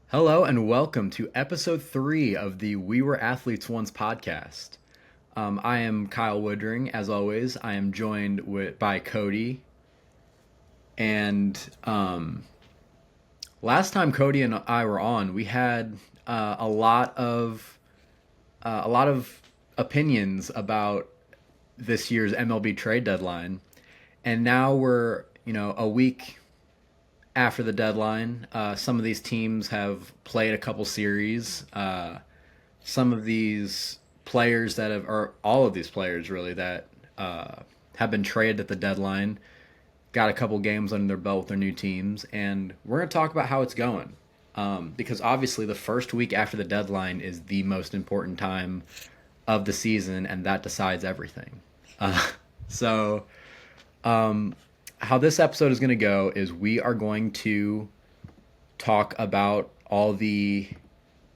Hello and welcome to episode 3 of the We Were Athletes Once podcast. I am Kyle Woodring. As always, I am joined by Koty. And last time Koty and I were on, we had a lot of opinions about this year's MLB Trade Deadline, and now we're a week after the deadline. Some of these teams have played a couple series. Some of these players that have, or all of these players really, that have been traded at the deadline, got a couple games under their belt with their new teams, and we're going to talk about how it's going. Because obviously, the first week after the deadline is the most important time of the season, and that decides everything. So, how this episode is going to go is we are going to talk about all the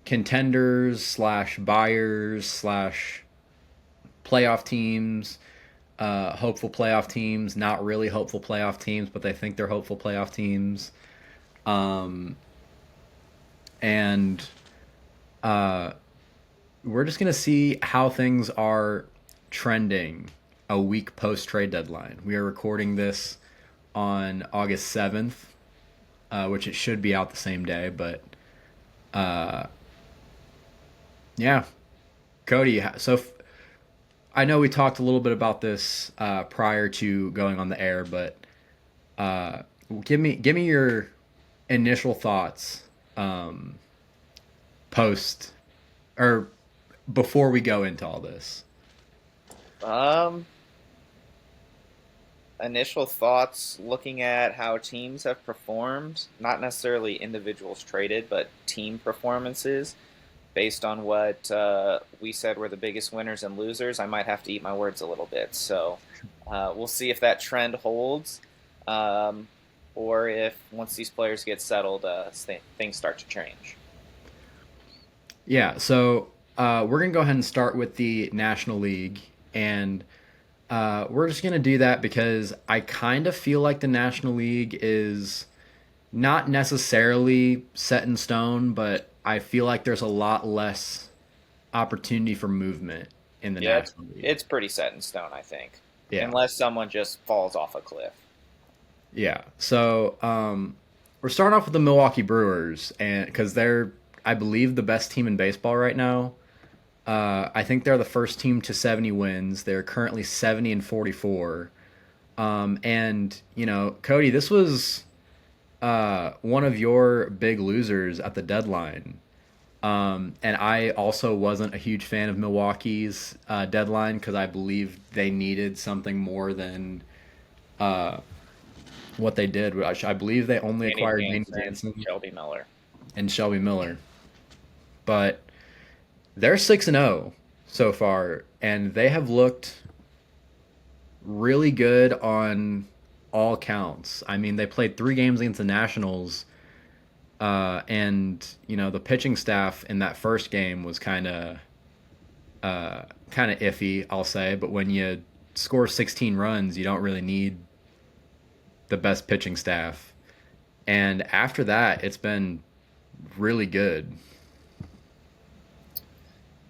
contenders slash buyers slash playoff teams, hopeful playoff teams, not really hopeful playoff teams, but they think they're hopeful playoff teams. And we're just going to see how things are trending a week post trade deadline. We are recording this on August 7th, which it should be out the same day, but yeah. Koty, I know we talked a little bit about this prior to going on the air, but uh, give me your initial thoughts post or before we go into all this. Um, Initial thoughts looking at how teams have performed, not necessarily individuals traded, but team performances based on what we said were the biggest winners and losers. I might have to eat my words a little bit. So we'll see if that trend holds, um, or if once these players get settled, things start to change. Yeah, so we're gonna go ahead and start with the National League, and we're just gonna do that because I kind of feel like the National League is not necessarily set in stone, but I feel like there's a lot less opportunity for movement in the Yeah, National League. it's pretty set in stone, I think, Yeah, unless someone just falls off a cliff. yeah. So we're starting off with the Milwaukee Brewers, and because they're, I believe, the best team in baseball right now. I think they're the first team to 70 wins. They're currently 70 and 44. And Koty, this was one of your big losers at the deadline. And I also wasn't a huge fan of Milwaukee's deadline because I believe they needed something more than what they did. I believe they only Danny acquired Danny Jansen, Jansen Shelby Miller. and Shelby Miller. But they're 6-0 so far, and they have looked really good on all counts. I mean, they played 3 games against the Nationals, and the pitching staff in that first game was kind of iffy, I'll say. But when you score 16 runs, you don't really need the best pitching staff. And after that, it's been really good.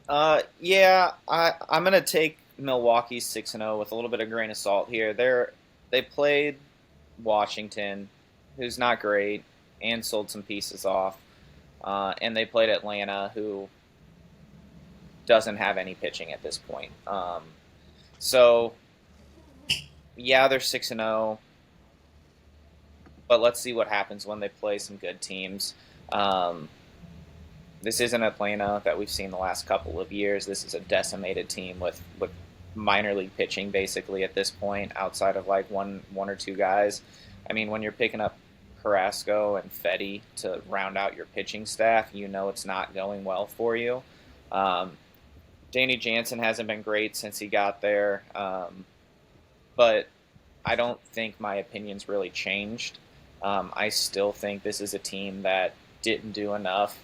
Yeah, I'm gonna take Milwaukee's 6-0 with a little bit of grain of salt here. They played Washington, who's not great, and sold some pieces off, and they played Atlanta, who doesn't have any pitching at this point. So yeah, they're 6-0, but let's see what happens when they play some good teams. Um, this isn't Atlanta that we've seen the last couple of years. This is a decimated team with minor league pitching basically at this point, outside of like one or two guys. I mean, when you're picking up Carrasco and Fetty to round out your pitching staff, you know it's not going well for you. Um, Danny Jansen hasn't been great since he got there, but I don't think my opinion's really changed. I still think this is a team that didn't do enough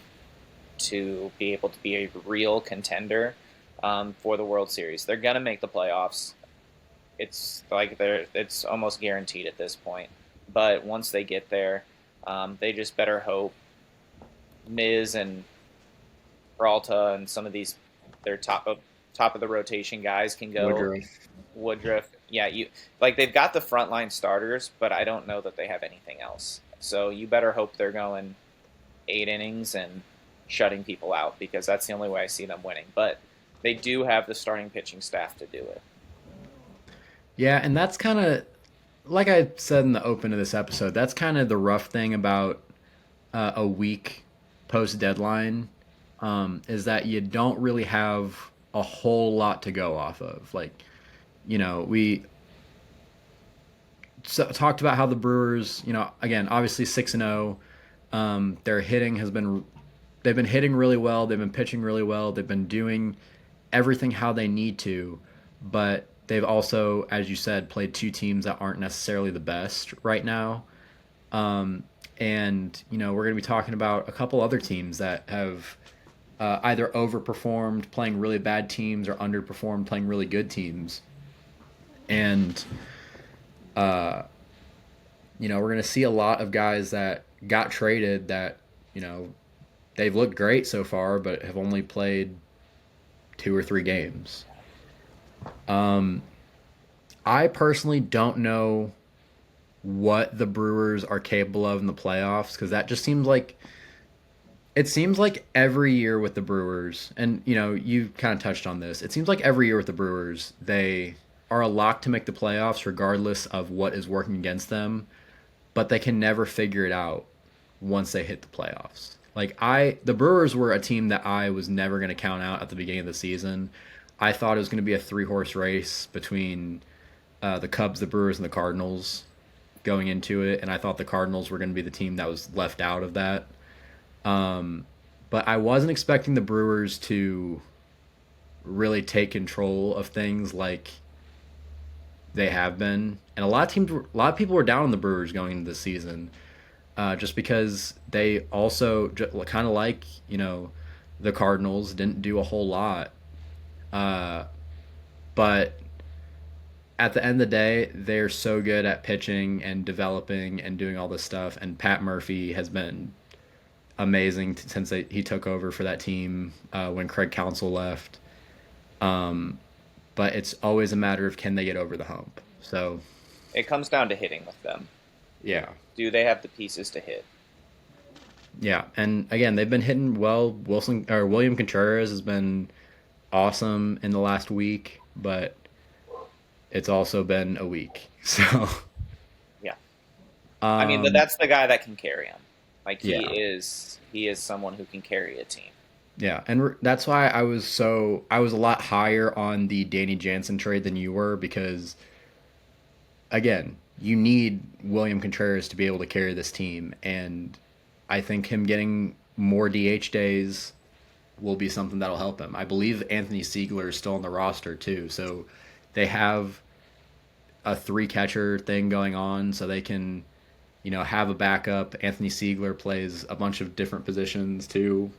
to be able to be a real contender for the World Series. They're gonna make the playoffs. It's almost guaranteed at this point. But once they get there, they just better hope Miz and Peralta and some of these their top of the rotation guys can go. Woodruff. Woodruff, yeah, you like they've got the frontline starters, but I don't know that they have anything else. So you better hope they're going 8 innings and shutting people out because that's the only way I see them winning. But they do have the starting pitching staff to do it. Yeah, and that's kind of like I said in the open of this episode. That's kind of the rough thing about a week post deadline, is that you don't really have a whole lot to go off of. Like, we talked about how the Brewers, again, obviously 6-0. Their hitting has been, they've been hitting really well. They've been pitching really well. They've been doing everything how they need to, but they've also, as you said, played two teams that aren't necessarily the best right now. And we're going to be talking about a couple other teams that have either overperformed playing really bad teams or underperformed playing really good teams. And we're going to see a lot of guys that got traded that they've looked great so far, but have only played 2 or 3 games. I personally don't know what the Brewers are capable of in the playoffs because that just seems like it seems like every year with the Brewers, and you kind of touched on this. It seems like every year with the Brewers, they are a lock to make the playoffs regardless of what is working against them, but they can never figure it out once they hit the playoffs. The Brewers were a team that I was never going to count out at the beginning of the season. I thought it was going to be a 3-horse race between the Cubs, the Brewers, and the Cardinals going into it, and I thought the Cardinals were going to be the team that was left out of that. But I wasn't expecting the Brewers to really take control of things like they have been. And a lot of people were down on the Brewers going into the season, just because they also kind of like the Cardinals didn't do a whole lot, but at the end of the day, they're so good at pitching and developing and doing all this stuff. And Pat Murphy has been amazing since he took over for that team when Craig Counsell left. But it's always a matter of can they get over the hump. So It comes down to hitting with them. yeah, Do they have the pieces to hit? yeah, and again, they've been hitting well. William Contreras has been awesome in the last week, but it's also been a week. So Yeah. I mean, but um, that's the guy that can carry him. Like yeah, he is someone who can carry a team. yeah, and that's why I was a lot higher on the Danny Jansen trade than you were because again, you need William Contreras to be able to carry this team, and I think him getting more DH days will be something that'll help him. I believe Anthony Siegler is still on the roster too, so they have a three catcher thing going on, so they can have a backup. Anthony Siegler plays a bunch of different positions too,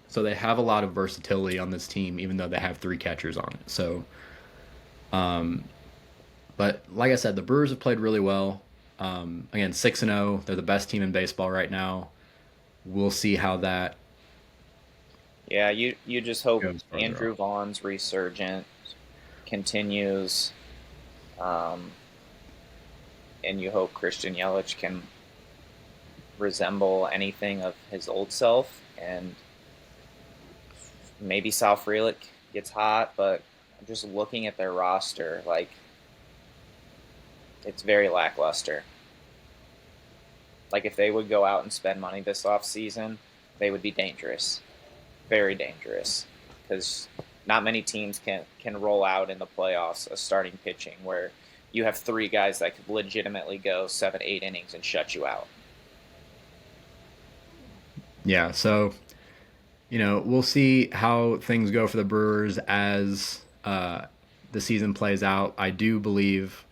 so they have a lot of versatility on this team, even though they have three catchers on it. So, but like I said, the Brewers have played really well. Again, 6-0. They're the best team in baseball right now. We'll see how that Yeah, you just hope goes further Andrew on. Vaughn's resurgence continues, um, and you hope Christian Yelich can resemble anything of his old self, and maybe Sal Frelick gets hot, but I'm just looking at their roster, like it's very lackluster. Like if they would go out and spend money this off season, they would be dangerous, very dangerous, because not many teams can roll out in the playoffs a starting pitching where you have three guys that could legitimately go 7, 8 innings and shut you out. Yeah, so we'll see how things go for the Brewers as the season plays out. I do believe,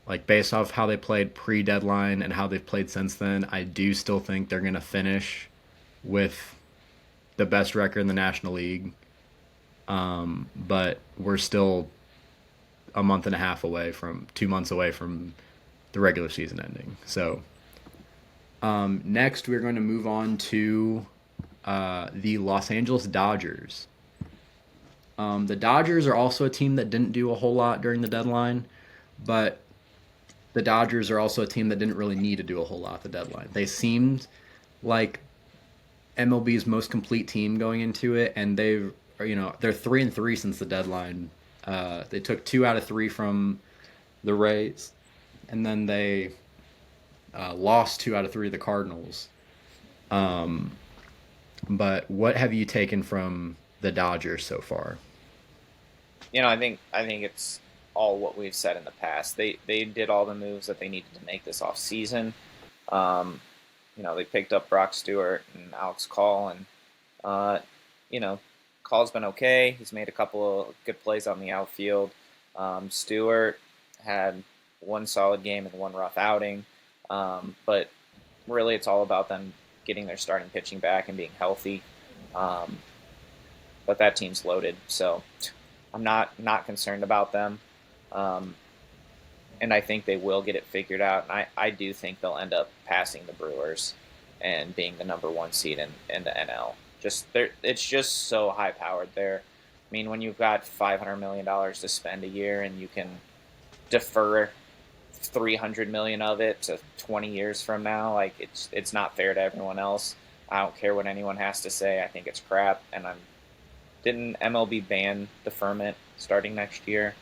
like based off how they played pre-deadline and how they've played since then, I do still think they're going to finish with the best record in the National League. But we're still a month and a half away from 2 months away from the regular season ending. So next, we're going to move on to the Los Angeles Dodgers. The Dodgers are also a team that didn't do a whole lot during the deadline, but the Dodgers are also a team that didn't really need to do a whole lot at the deadline. They seemed like MLB's most complete team going into it, and they're 3-3 since the deadline. They took 2 out of 3 from the Rays, and then they lost 2 out of 3 to the Cardinals. Um, but what have you taken from the Dodgers so far? I think it's all what we've said in the past. They did all the moves that they needed to make this off season. Um, they picked up Brock Stewart and Alex Call, and uh, you know, Call's been okay. He's made a couple of good plays on the outfield. Stewart had one solid game and one rough outing, but really it's all about them getting their starting pitching back and being healthy. Um, but that team's loaded, so I'm not concerned about them. Um, and I think they will get it figured out. And I do think they'll end up passing the Brewers and being the number one seed in the NL. It's just so high powered there. I mean, when you've got $500 million to spend a year and you can defer 300 million of it to 20 years from now, like it's not fair to everyone else. I don't care what anyone has to say. I think it's crap, and I'm didn't MLB ban deferment starting next year?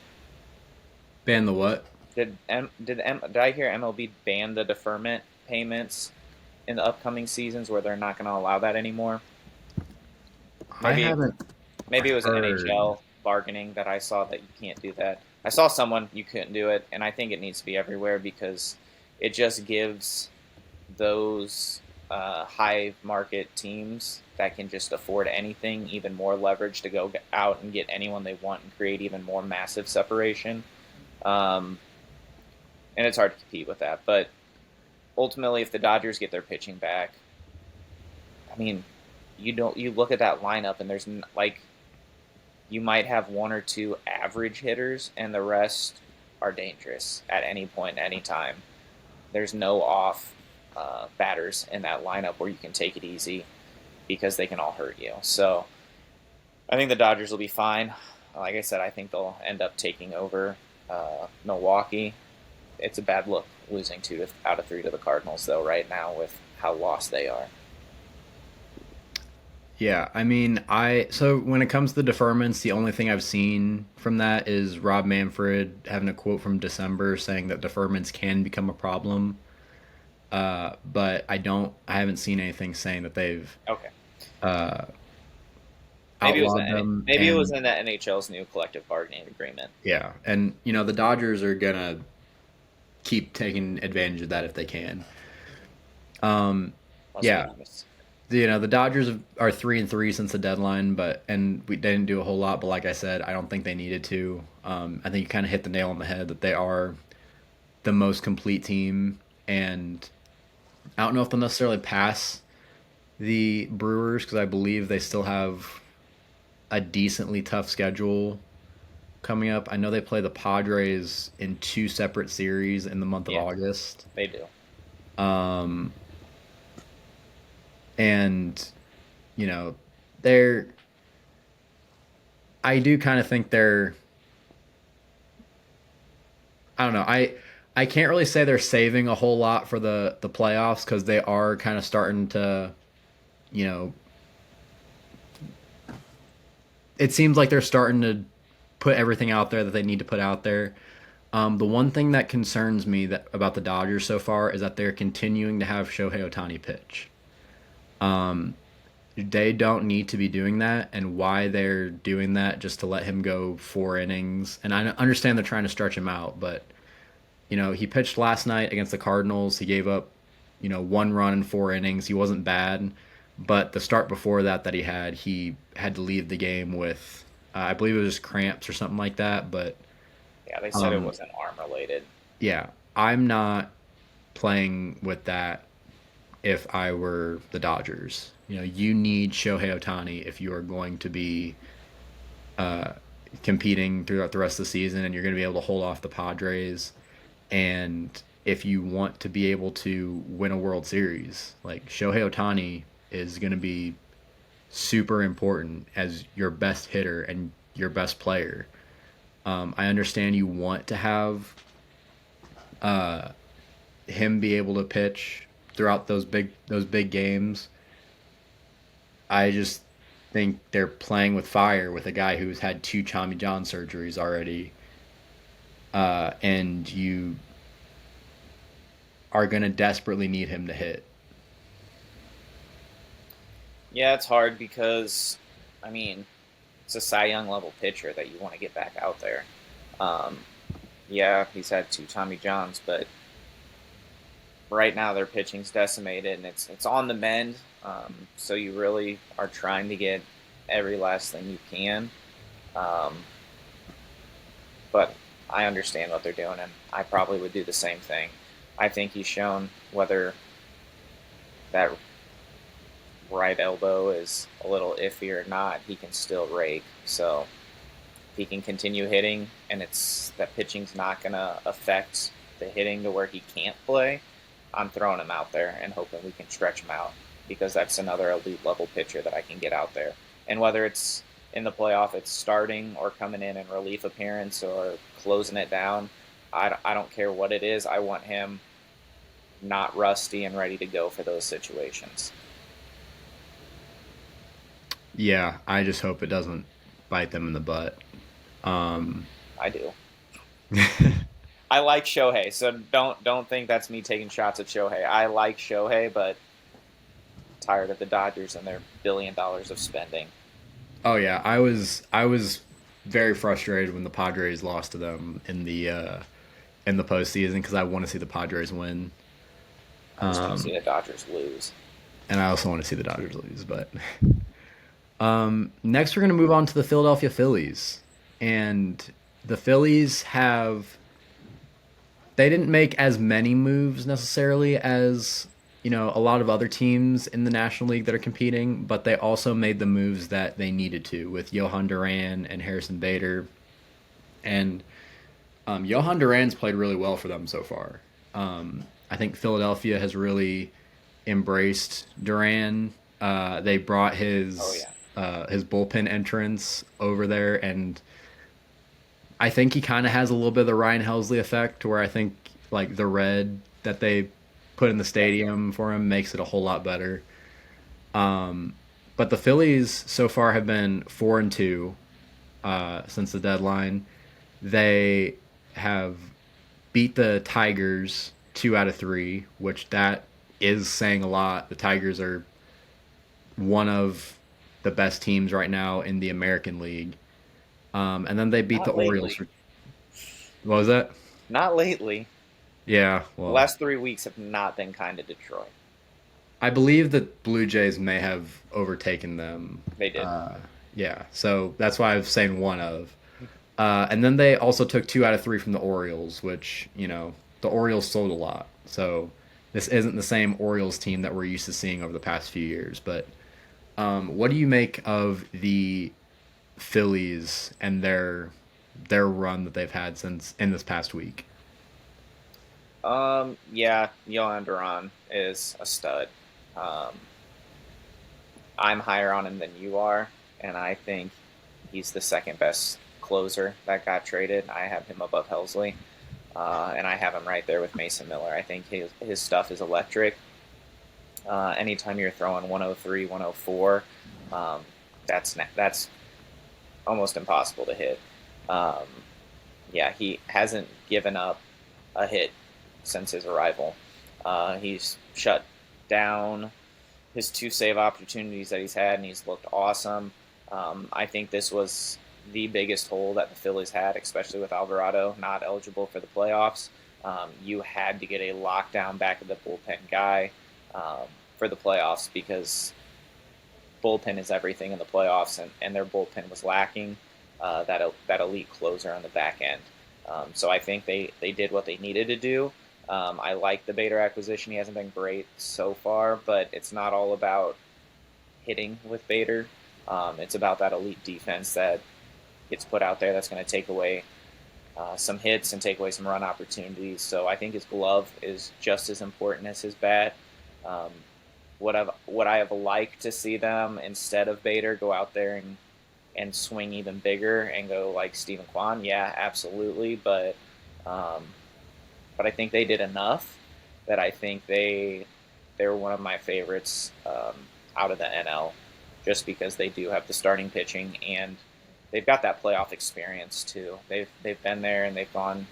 Ban the what? Did I hear MLB ban the deferment payments in the upcoming seasons where they're not going to allow that anymore? I Maybe haven't maybe it was heard. NHL bargaining that I saw that you can't do that. I saw someone you couldn't do it, and I think it needs to be everywhere because it just gives those high market teams that can just afford anything even more leverage to go out and get anyone they want and create even more massive separation. Um, and it's hard to compete with that. But ultimately, if the Dodgers get their pitching back, I mean, you look at that lineup and like you might have one or two average hitters, and the rest are dangerous at any point, any time. There's no off batters in that lineup where you can take it easy because they can all hurt you. So I think the Dodgers will be fine. Like I said, I think they'll end up taking over Milwaukee. It's a bad look losing 2 out of 3 to the Cardinals, though, right now with how lost they are. Yeah, I mean, I so when it comes to deferments, the only thing I've seen from that is Rob Manfred having a quote from December saying that deferments can become a problem. But I haven't seen anything saying that they've Okay, uh, maybe it was outlawed them. maybe it was And in the NHL's new collective bargaining agreement. yeah, and the Dodgers are gonna keep taking advantage of that if they can. Um, Must be yeah, nice. the Dodgers are 3-3 since the deadline, and we didn't do a whole lot. But like I said, I don't think they needed to. I think you kind of hit the nail on the head that they are the most complete team, and I don't know if they'll necessarily pass the Brewers because I believe they still have a decently tough schedule coming up. I know they play the Padres in 2 separate series in the month of Yeah, August. they do. Um, and you know, they're I do kind of think they're I don't know. I can't really say they're saving a whole lot for the playoffs because they are kind of starting to, you know, it seems like they're starting to put everything out there that they need to put out there. The one thing that concerns me about the Dodgers so far is that they're continuing to have Shohei Ohtani pitch. Um, they don't need to be doing that, and why they're doing that just to let him go 4 innings. And I understand they're trying to stretch him out, but he pitched last night against the Cardinals. He gave up, 1 run in 4 innings. He wasn't bad, but the start before that he had to leave the game with, I believe it was just cramps or something like that. But Yeah, they said it um, wasn't arm related. yeah, I'm not playing with that if I were the Dodgers. You need Shohei Ohtani if you are going to be uh, competing throughout the rest of the season, and you're going to be able to hold off the Padres. And if you want to be able to win a World Series, like Shohei Ohtani is going to be super important as your best hitter and your best player. I understand you want to have him be able to pitch throughout those big games. I just think they're playing with fire with a guy who's had two Tommy John surgeries already, and you are going to desperately need him to hit. Yeah, it's hard because, I mean, it's a Cy Young level pitcher that you want to get back out there. Um, yeah, he's had two Tommy Johns, but right now their pitching's decimated and it's on the mend. So you really are trying to get every last thing you can. Um, but I understand what they're doing, and I probably would do the same thing. I think he's shown whether that right elbow is a little iffy or not, he can still rake. So if he can continue hitting, and it's that pitching's not going to affect the hitting to where he can't play, I'm throwing him out there and hoping we can stretch him out because that's another elite level pitcher that I can get out there. And whether it's in the playoff, it's starting or coming in relief appearance or closing it down, I don't care what it is. I want him not rusty and ready to go for those situations. Yeah, I just hope it doesn't bite them in the butt. Um, I do. I like Shohei, so don't think that's me taking shots at Shohei. I like Shohei, but tired of the Dodgers and their $1 billion of spending. oh yeah, I was very frustrated when the Padres lost to them in the postseason because I want to see the Padres win, I just want to see the Dodgers lose. and I also want to see the Dodgers lose. But next, we're going to move on to the Philadelphia Phillies, and the Phillies have they didn't make as many moves necessarily as a lot of other teams in the National League that are competing, but they also made the moves that they needed to with Johan Duran and Harrison Bader. And Johan Duran's played really well for them so far. I think Philadelphia has really embraced Duran. They brought Oh yeah, his bullpen entrance over there, and I think he kind of has a little bit of the Ryan Helsley effect, where I think like the red that they put in the yeah. stadium for him makes it a whole lot better. But the Phillies so far have been 4-2 since the deadline. They have beat the Tigers 2 out of 3, which that is saying a lot. The Tigers are one of the best teams right now in the American League. And then they beat the Not Orioles. lately. What was that? Not lately. Yeah, The well, last 3 weeks have not been kind to Detroit. I believe that Blue Jays may have overtaken them. They did. Yeah, so that's why I was saying one of. And then they also took 2 out of 3 from the Orioles, which, the Orioles sold a lot. So this isn't the same Orioles team that we're used to seeing over the past few years. But what do you make of the Phillies and their run that they've had since in this past week? Yeah, Yohan Duran is a stud. Um, I'm higher on him than you are, and I think he's the second best closer that got traded. I have him above Helsley, and I have him right there with Mason Miller. I think his stuff is electric. Anytime you're throwing 103, 104, that's almost impossible to hit. Um, yeah, he hasn't given up a hit since his arrival. He's shut down his two save opportunities that he's had, and he's looked awesome. I think this was the biggest hole that the Phillies had, especially with Alvarado not eligible for the playoffs. You had to get a lockdown back of the bullpen guy for the playoffs because bullpen is everything in the playoffs, and their bullpen was lacking that elite closer on the back end. So I think they did what they needed to do. I like the Bader acquisition. He hasn't been great so far, but it's not all about hitting with Bader. It's about that elite defense that gets put out there that's going to take away some hits and take away some run opportunities. So I think his glove is just as important as his bat. Um, Would I have liked to see them instead of Bader go out there and swing even bigger and go like Stephen Kwan? Yeah, absolutely. Um, but I think they did enough that I think they're one of my favorites out of the NL, just because they do have the starting pitching and they've got that playoff experience too. They've been there and they've gone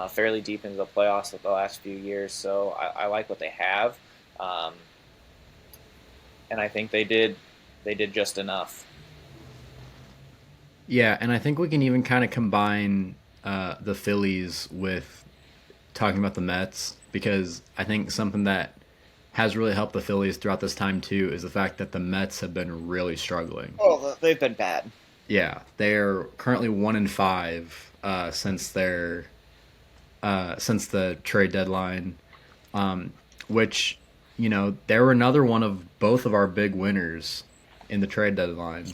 fairly deep into the playoffs of the last few years. So I like what they have, um, and I think they did just enough. Yeah, and I think we can even kind of combine the Phillies with talking about the Mets because I think something that has really helped the Phillies throughout this time too is the fact that the Mets have been really struggling. Oh, they've been bad. Yeah, they're currently 1-5 since the trade deadline, um, which they were another one of both of our big winners in the trade deadline.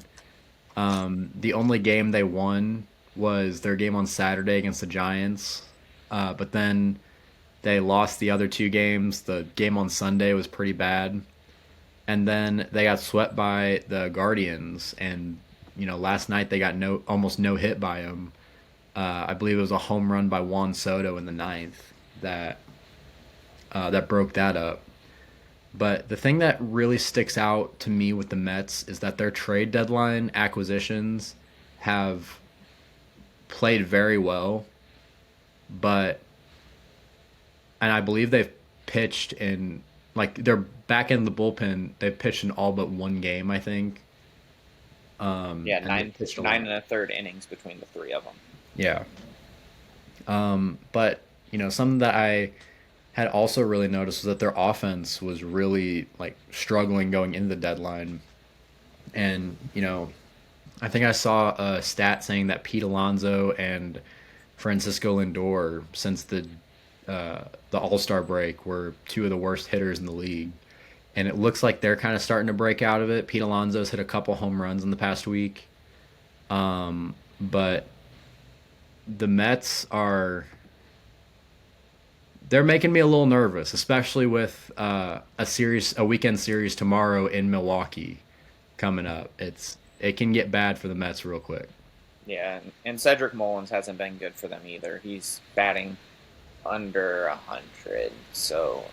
The only game they won was their game on Saturday against the Giants, but then they lost the other two games. The game on Sunday was pretty bad, and then they got swept by the Guardians. And last night they got almost no hit by them. I believe it was a home run by Juan Soto in the ninth that broke that up. But the thing that really sticks out to me with the Mets is that their trade deadline acquisitions have played very well, but and I believe they've pitched in like they're back in the bullpen. They've pitched in all but one game, I think. Yeah, And they've pitched a nine lot. and a third innings between the three of them. Yeah. But something that I had also really noticed was that their offense was really like struggling going into the deadline. And I think I saw a stat saying that Pete Alonso and Francisco Lindor since the All Star break were two of the worst hitters in the league. And it looks like they're kind of starting to break out of it. Pete Alonso's hit a couple home runs in the past week, but the Mets are they're making me a little nervous, especially with a weekend series tomorrow in Milwaukee coming up. It can get bad for the Mets real quick. Yeah, and Cedric Mullins hasn't been good for them either. He's batting under 100, so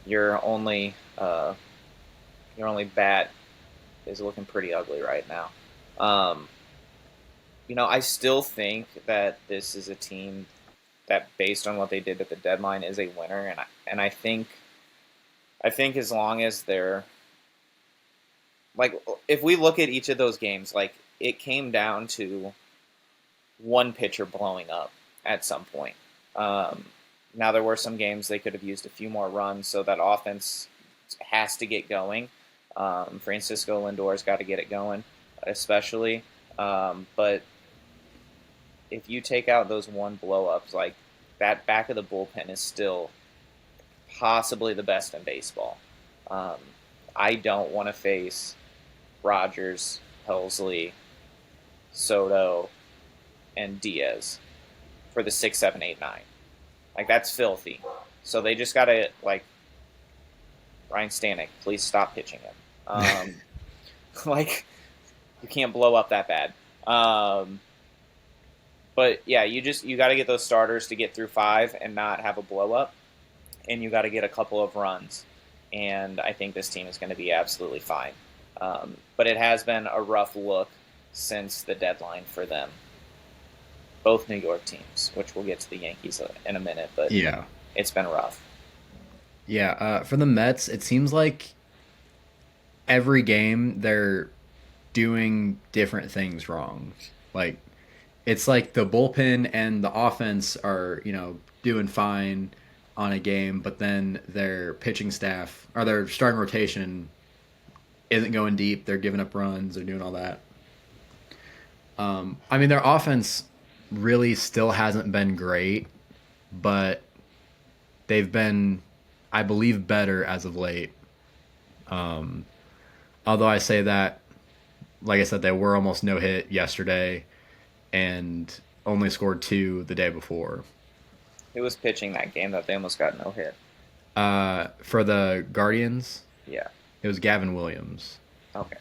your only uh, your only bat is looking pretty ugly right now. Um, I still think that this is a team that, based on what they did at the deadline, is a winner, and I think as long as they're like, if we look at each of those games, like it came down to one pitcher blowing up at some point. Um, Now there were some games they could have used a few more runs, so that offense has to get going. Francisco Lindor's got to get it going, especially. But if you take out those one blow ups, like that back of the bullpen is still possibly the best in baseball. Um, I don't want to face Rogers, Helsley, Soto, and Diaz for the 6, 7, 8, 9. Like that's filthy. So they just gotta like Ryan Stanek, please stop pitching him. Like you can't blow up that bad. But yeah, you got to get those starters to get through five and not have a blow up, and you got to get a couple of runs. And I think this team is going to be absolutely fine. But it has been a rough look since the deadline for them. Both New York teams, which we'll get to the Yankees in a minute, but Yeah. it's been rough. Yeah, for the Mets, it seems like every game they're doing different things wrong. Like it's like the bullpen and the offense are, doing fine on a game, but then their pitching staff or their starting rotation isn't going deep. They're giving up runs. They're doing all that. I mean, their offense really still hasn't been great, but they've been, I believe, better as of late. Although I say that, like I said, they were almost no hit yesterday and only scored two the day before. Who was pitching that game that they almost got no hit? For the Guardians, Yeah. It was Gavin Williams. Okay.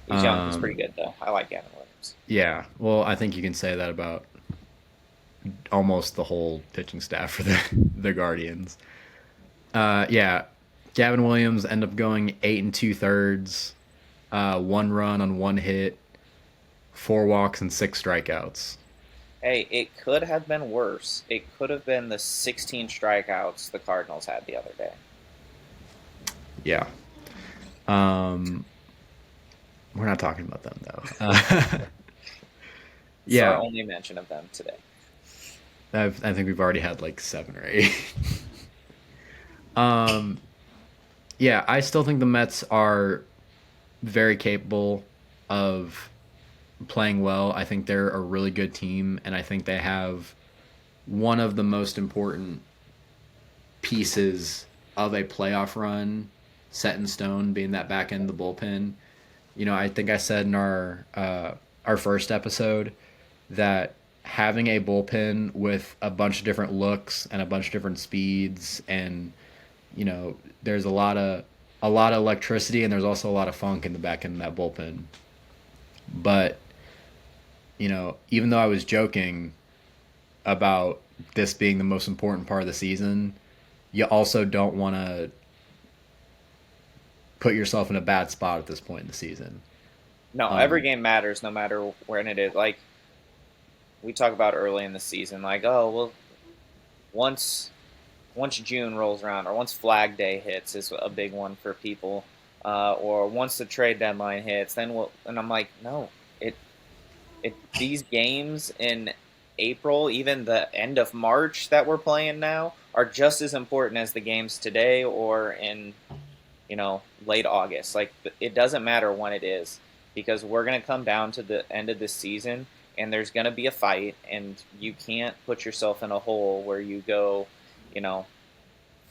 He's young. He's pretty Um, good though. I like Gavin Williams. yeah, well, I think you can say that about almost the whole pitching staff for the Guardians. Yeah, Gavin Williams ended up going 8 2/3, 1 run on 1 hit, 4 walks and 6 strikeouts. Hey, it could have been worse. It could have been the 16 strikeouts the Cardinals had the other day. Yeah. Um, we're not talking about them though. It's our Yeah, only mention of them today. I think we've already had like 7 or 8. um, yeah, I still think the Mets are very capable of playing well. I think they're a really good team, and I think they have one of the most important pieces of a playoff run set in stone, being that back end of the bullpen. I think I said in our first episode that having a bullpen with a bunch of different looks and a bunch of different speeds, and there's a lot of electricity, and there's also a lot of funk in the back end of that bullpen. But even though I was joking about this being the most important part of the season, you also don't want to put yourself in a bad spot at this point in the season. No, every Um, game matters no matter when it is. Like we talk about early in the season, like, oh, well, once once June rolls around or once Flag Day hits is a big one for people, or once the trade deadline hits, then we'll. And I'm like, no, it these games in April, even the end of March that we're playing now, are just as important as the games today or in late August. Like it doesn't matter when it is because we're gonna come down to the end of this season and there's gonna be a fight and you can't put yourself in a hole where you go, you know,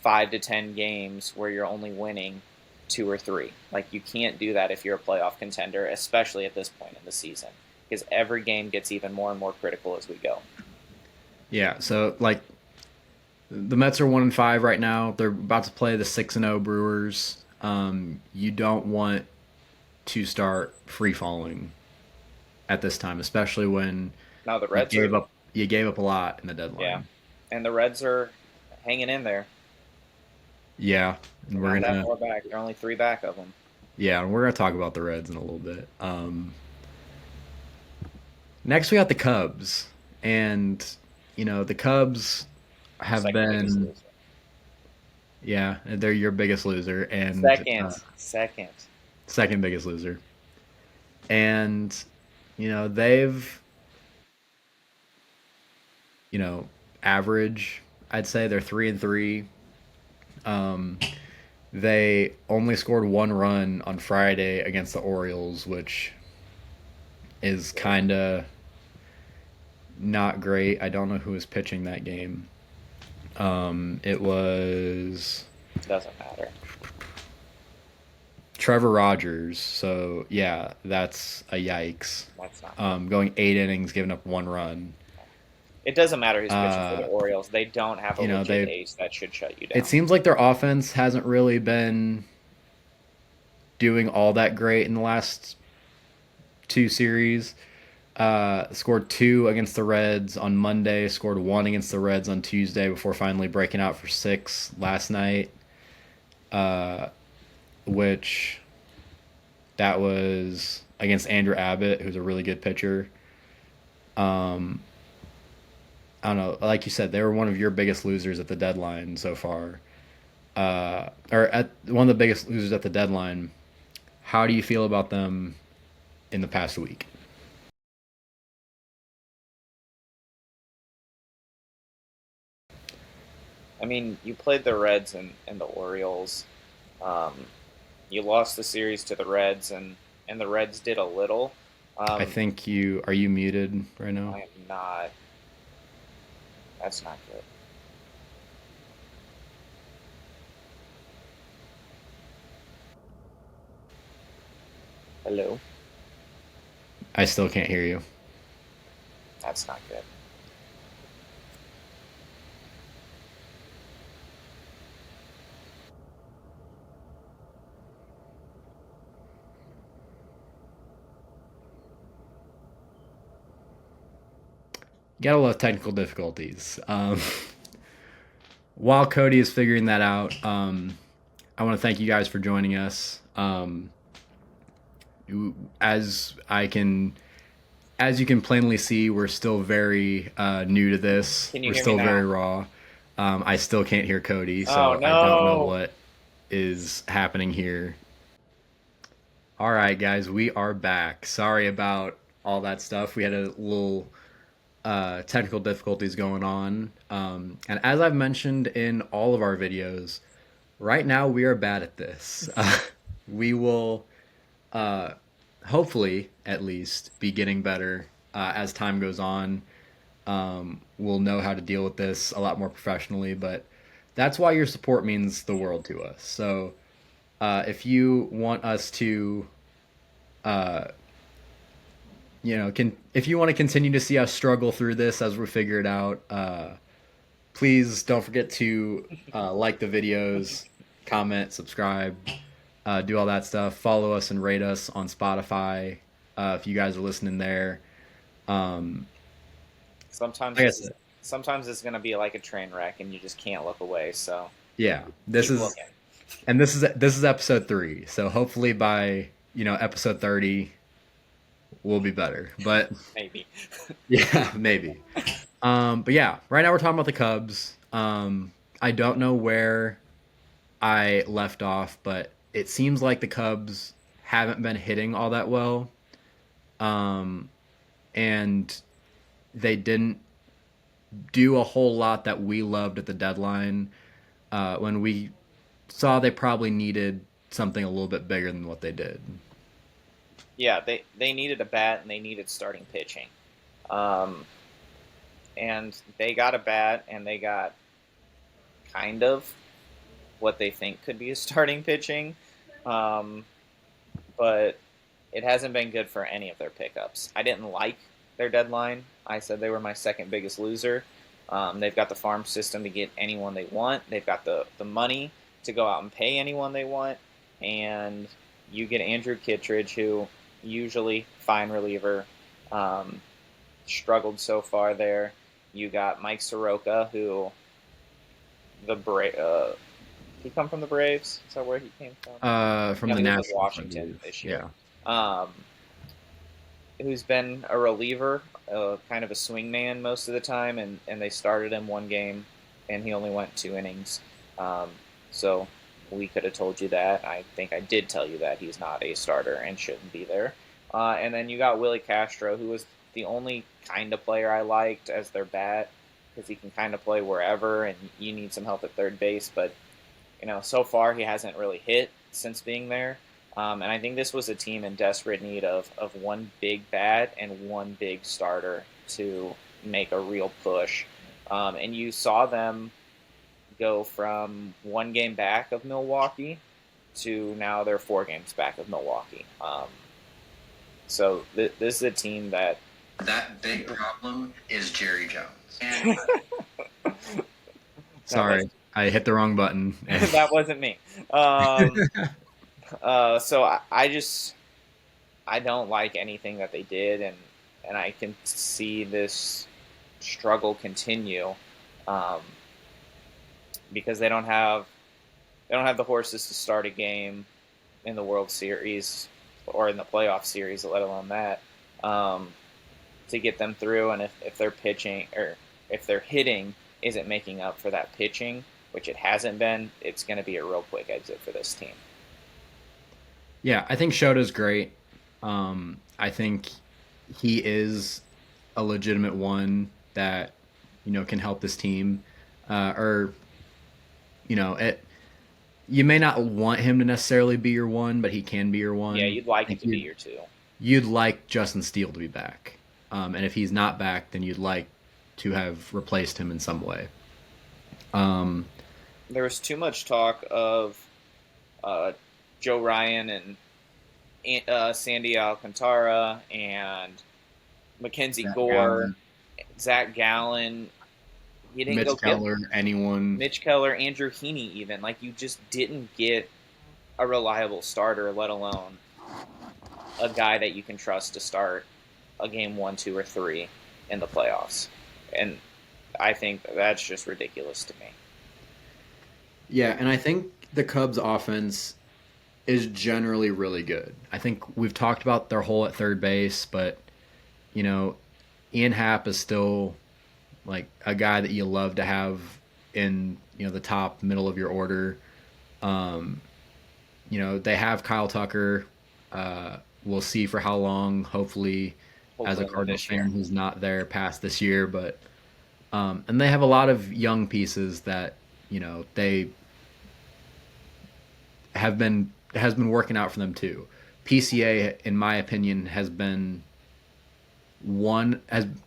5 to 10 games where you're only winning 2 or 3. Like you can't do that if you're a playoff contender, especially at this point in the season, because every game gets even more and more critical as we go. yeah, so like the Mets are 1-5 right now. They're about to play the 6-0 Brewers. You don't want to start free falling at this time, especially when Now the you Reds gave are, up you gave up a lot in the yeah, deadline. and the Reds are hanging in there. Yeah, and They're we're not that gonna far back. They're only 3 back of them. yeah, and we're gonna talk about the Reds in a little bit. Next we got the Cubs, and the Cubs have Second biggest been, loser. yeah, they're your biggest loser and Second. second biggest loser, and they've average. I'd say they're 3-3. Um, they only scored 1 run on Friday against the Orioles, which is kind of not great. I don't know who was pitching that game. It was Doesn't matter. Trevor Rogers. So yeah, that's a yikes. That's not good. Going 8 innings, giving up 1 run. It doesn't matter who's pitching for the Uh, Orioles. They don't have a legit they. ace that should shut you It down. seems like their offense hasn't really been doing all that great in the last 2 series. Scored 2 against the Reds on Monday. Scored 1 against the Reds on Tuesday before finally breaking out for 6 last night. Uh, which that was against Andrew Abbott, who's a really good pitcher. Um, I don't know. Like you said, they were one of your biggest losers at the deadline so far. Or at one of the biggest losers at the deadline. How do you feel about them in the past week? I mean, you played the Reds and the Orioles. Um, you lost the series to the Reds, and the Reds did a little. I Um, think you are you muted right now? I am not. That's not good. Hello. I still can't hear you. That's not good. Got a lot of technical difficulties. While Koty is figuring that out, I want to thank you guys for joining us. As I can, as you can plainly see, we're still very new to this. Can you We're hear me still very now? raw. I still can't hear Koty, Oh so I don't know no! what is happening here. All right, guys, we are back. Sorry about all that stuff. We had a little technical difficulties going on. And as I've mentioned in all of our videos, right now we are bad at this. We will, uh, hopefully, at least, be getting better as time goes on. We'll know how to deal with this a lot more professionally, but that's why your support means the world to us. So if you want us to uh, if you want to continue to see us struggle through this as we figure it out, please don't forget to like the videos, comment, subscribe, do all that stuff. Follow us and rate us on Spotify if you guys are listening there. Um, Sometimes like I this is said, sometimes it's gonna be like a train wreck, and you just can't look away. So yeah, this keep is looking. and this is episode 3. So hopefully by episode 30 we'll be better. But Maybe. yeah, maybe. But yeah, right now we're talking about the Cubs. I don't know where I left off, but it seems like the Cubs haven't been hitting all that well. Um, and they didn't do a whole lot that we loved at the deadline. When we saw they probably needed something a little bit bigger than what they did. Yeah, they needed a bat and they needed starting pitching, um, and they got a bat and they got kind of what they think could be a starting pitching, um, but it hasn't been good for any of their pickups. I didn't like their deadline. I said they were my second biggest loser. They've got the farm system to get anyone they want. They've got the money to go out and pay anyone they want. And you get Andrew Kittredge, who usually fine reliever, um, struggled so far there. You got Mike Soroka, who he come from the Braves. Is that where he came from? From No, the he was with Nationals, I Washington believe. this year. Yeah. Um, who's been a reliever, kind of a swingman most of the time, and they started him one game, and he only went 2 innings. Um, so we could have told you that. I think I did tell you that he's not a starter and shouldn't be there. And then you got Willie Castro, who was the only kind of player I liked as their bat, because he can kind of play wherever, and you need some help at third base. But so far he hasn't really hit since being there. And I think this was a team in desperate need of one big bat and one big starter to make a real push. And you saw them go from 1 game back of Milwaukee to now they're 4 games back of Milwaukee. So this is a team that That big problem is Jerry Jones. that was Sorry, I hit the wrong button. that wasn't me. Um, so I don't like anything that they did, and I can see this struggle continue, um, because they don't have the horses to start a game in the World Series or in the playoff series, let alone that, to get them through. And if they're pitching or if they're hitting isn't making up for that pitching, which it hasn't been, it's going to be a real quick exit for this team. Yeah, I think Shota's great. I think he is a legitimate one that can help this team. Or it. You may not want him to necessarily be your one, but he can be your Yeah, one. you'd like I it think to be your two. you'd like Justin Steele to be back, and if he's not back, then you'd like to have replaced him in some way. Um, There was too much talk of uh, Joe Ryan and Sandy Alcantara and Mackenzie Zach Gore, Gallen, Zach Gallen. You didn't Mitch go get Keller, anyone. Mitch Keller, Andrew Heaney, even. Like, you just didn't get a reliable starter, let alone a guy that you can trust to start a game 1, 2, or 3 in the playoffs. and I think that's just ridiculous to me. Yeah, and I think the Cubs offense is generally really good. I think we've talked about their hole at third base, but you know, Ian Happ is still like a guy that you love to have in, the top middle of your order. Um, they have Kyle Tucker. We'll see for how long. Hopefully, as a Hopefully not Cardinals this fan, year. he's not there past this year. But and they have a lot of young pieces that they has been working out for them too. PCA, in my opinion, has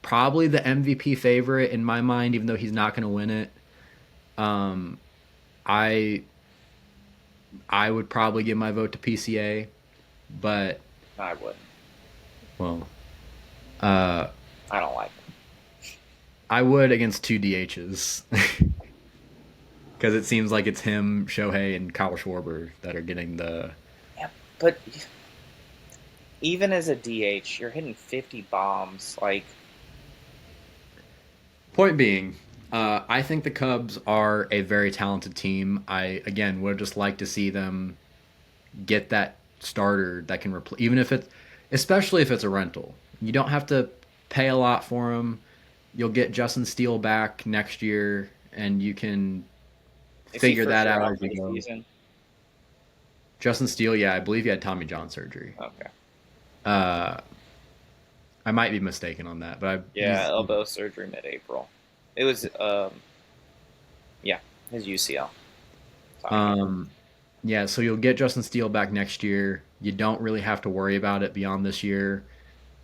probably the MVP favorite in my mind, even though he's not going to win it. Um, I I would probably give my vote to PCA, but I wouldn't. well, uh, I don't like him. I would against two DHs because it seems like it's him, Shohei, and Kyle Schwarber that are getting the Yeah, but even as a DH, you're hitting 50 bombs. Like, point being. I think the Cubs are a very talented team. I again would just like to see them get that starter that can replace, even if it's, especially if it's a rental. You don't have to pay a lot for him. You'll get Justin Steele back next year, and you can is he figure for that sure out out as for you the go. season? Justin Steele, yeah, I believe he had Tommy John surgery. Okay. Uh, I might be mistaken on that, but Yeah, elbow surgery mid-April. It was, yeah, his UCL. Tommy John. um, yeah. So you'll get Justin Steele back next year. You don't really have to worry about it beyond this year.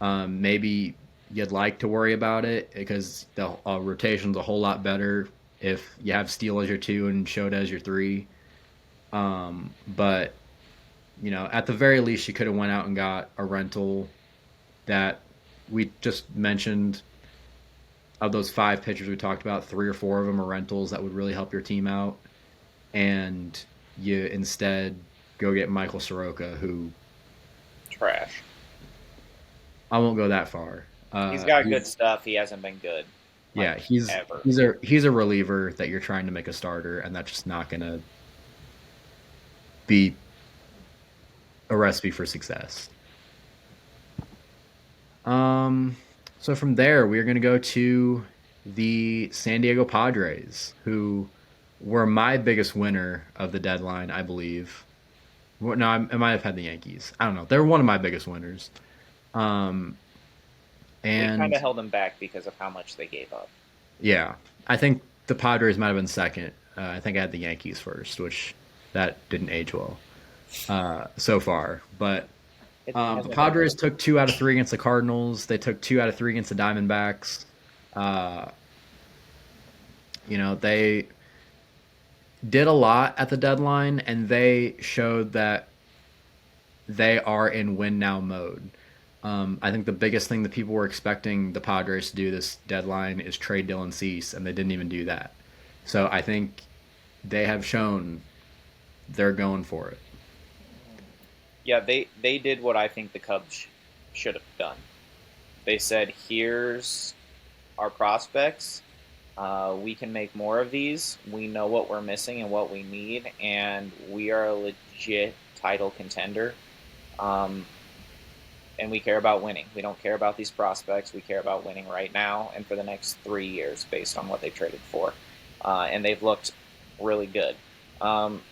Maybe you'd like to worry about it because the rotation's a whole lot better if you have Steele as your two and Shota as your three. But at the very least, you could have went out and got a rental that we just mentioned. Of those five pitchers we talked about, three or four of them are rentals that would really help your team out. And you instead go get Michael Soroka, who Trash. I won't go that far. He's got good He's stuff. He hasn't been good, like, Yeah, he's ever. he's a he's a reliever that you're trying to make a starter, and that's just not gonna be a recipe for success. Um, so from there, we're gonna go to the San Diego Padres, who were my biggest winner of the deadline, I believe. Well, no, I might have had the Yankees. I don't know. They're one of my biggest winners. Um, We kind and of held him back because of how much they gave up. yeah, I think the Padres might have been second. I think I had the Yankees first, which that didn't age well so far. But It the hasn't been. Padres took 2 out of 3 against the Cardinals. They took 2 out of 3 against the Diamondbacks. Uh, they did a lot at the deadline, and they showed that they are in win now mode. I think the biggest thing that people were expecting the Padres to do this deadline is trade Dylan Cease, and they didn't even do that. So I think they have shown they're going for it. Yeah, they did what I think the Cubs should have done. They said, "Here's our prospects. We can make more of these. We know what we're missing and what we need, and we are a legit title contender. Um, and we care about winning. We don't care about these prospects. We care about winning right now and for the next 3 years, based on what they traded for. And they've looked really good. Um,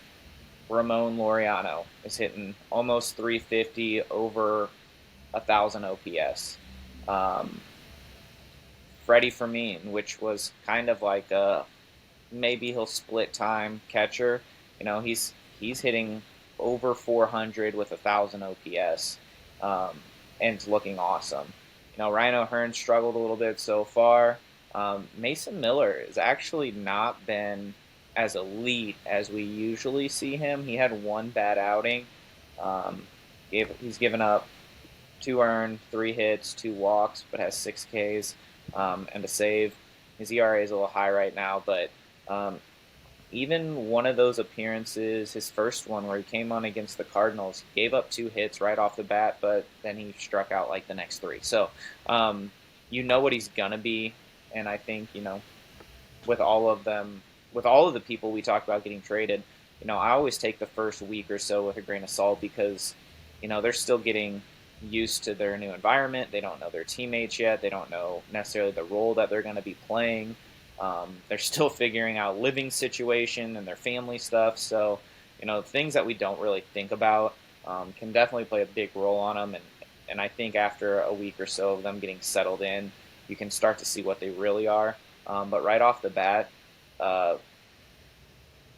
Ramon Laureano is hitting almost 350, over 1,000 OPS. Um, Freddie Fermin, which was kind of like a maybe he'll split time catcher. He's hitting over 400 with 1,000 OPS, and looking awesome. Ryan O'Hearn struggled a little bit so far. Mason Miller has actually not been as elite as we usually see him. He had one bad outing. Um, he's given up 2 earned, 3 hits, 2 walks, but has 6 Ks, and a save. His ERA is a little high right now, but um, even one of those appearances, his first one where he came on against the Cardinals, gave up 2 hits right off the bat, but then he struck out like the next 3. So you know what he's gonna be, And I think, with all of them, with all of the people we talked about getting traded, I always take the first week or so with a grain of salt because, they're still getting used to their new environment. They don't know their teammates yet. They don't know necessarily the role that they're going to be playing. They're still figuring out living situation and their family stuff. So, things that we don't really think about can definitely play a big role on them. And I think after a week or so of them getting settled in, you can start to see what they really are. But right off the bat, uh,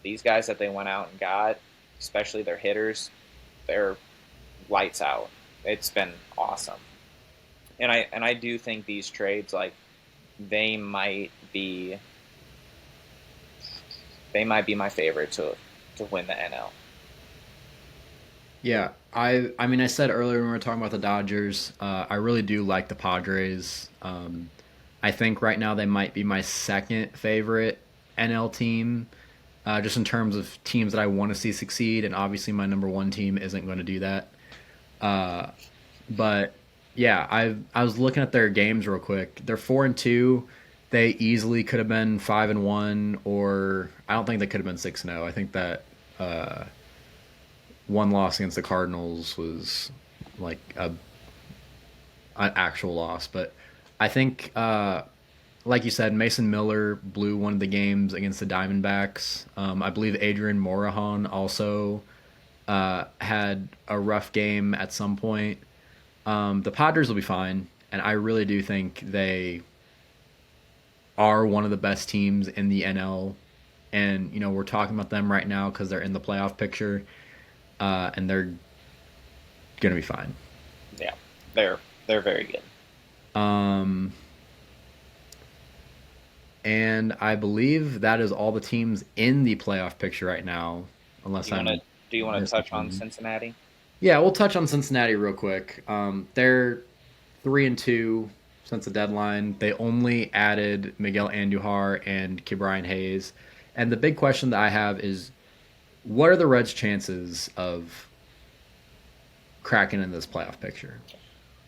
these guys that they went out and got, especially their hitters, they're lights out. It's been awesome. And I do think these trades, like, they might be they might be my favorite to win the NL. Yeah, I mean, I said earlier when we were talking about the Dodgers, I really do like the Padres. I think right now they might be my second favorite NL team, just in terms of teams that I want to see succeed. And obviously, my number one team isn't going to do that. Uh, but yeah, I was looking at their games real quick. They're 4-2. They easily could have been 5-1, or I don't think they could have been 6-0. I think that uh, one loss against the Cardinals was like an actual loss. But I think, like you said, Mason Miller blew one of the games against the Diamondbacks. I believe Adrian Morejon also had a rough game at some point. The Padres will be fine, and I really do think they are one of the best teams in the NL. And we're talking about them right now because they're in the playoff picture, and they're gonna be fine. Yeah, they're very good. Um, and I believe that is all the teams in the playoff picture right now, Do unless you want to I'm do you want to missing touch on something. Cincinnati? Yeah, we'll touch on Cincinnati real quick. They're 3-2 since the deadline. They only added Miguel Andujar and Ke'Bryan Hayes, and the big question that I have is, what are the Reds' chances of cracking in this playoff picture?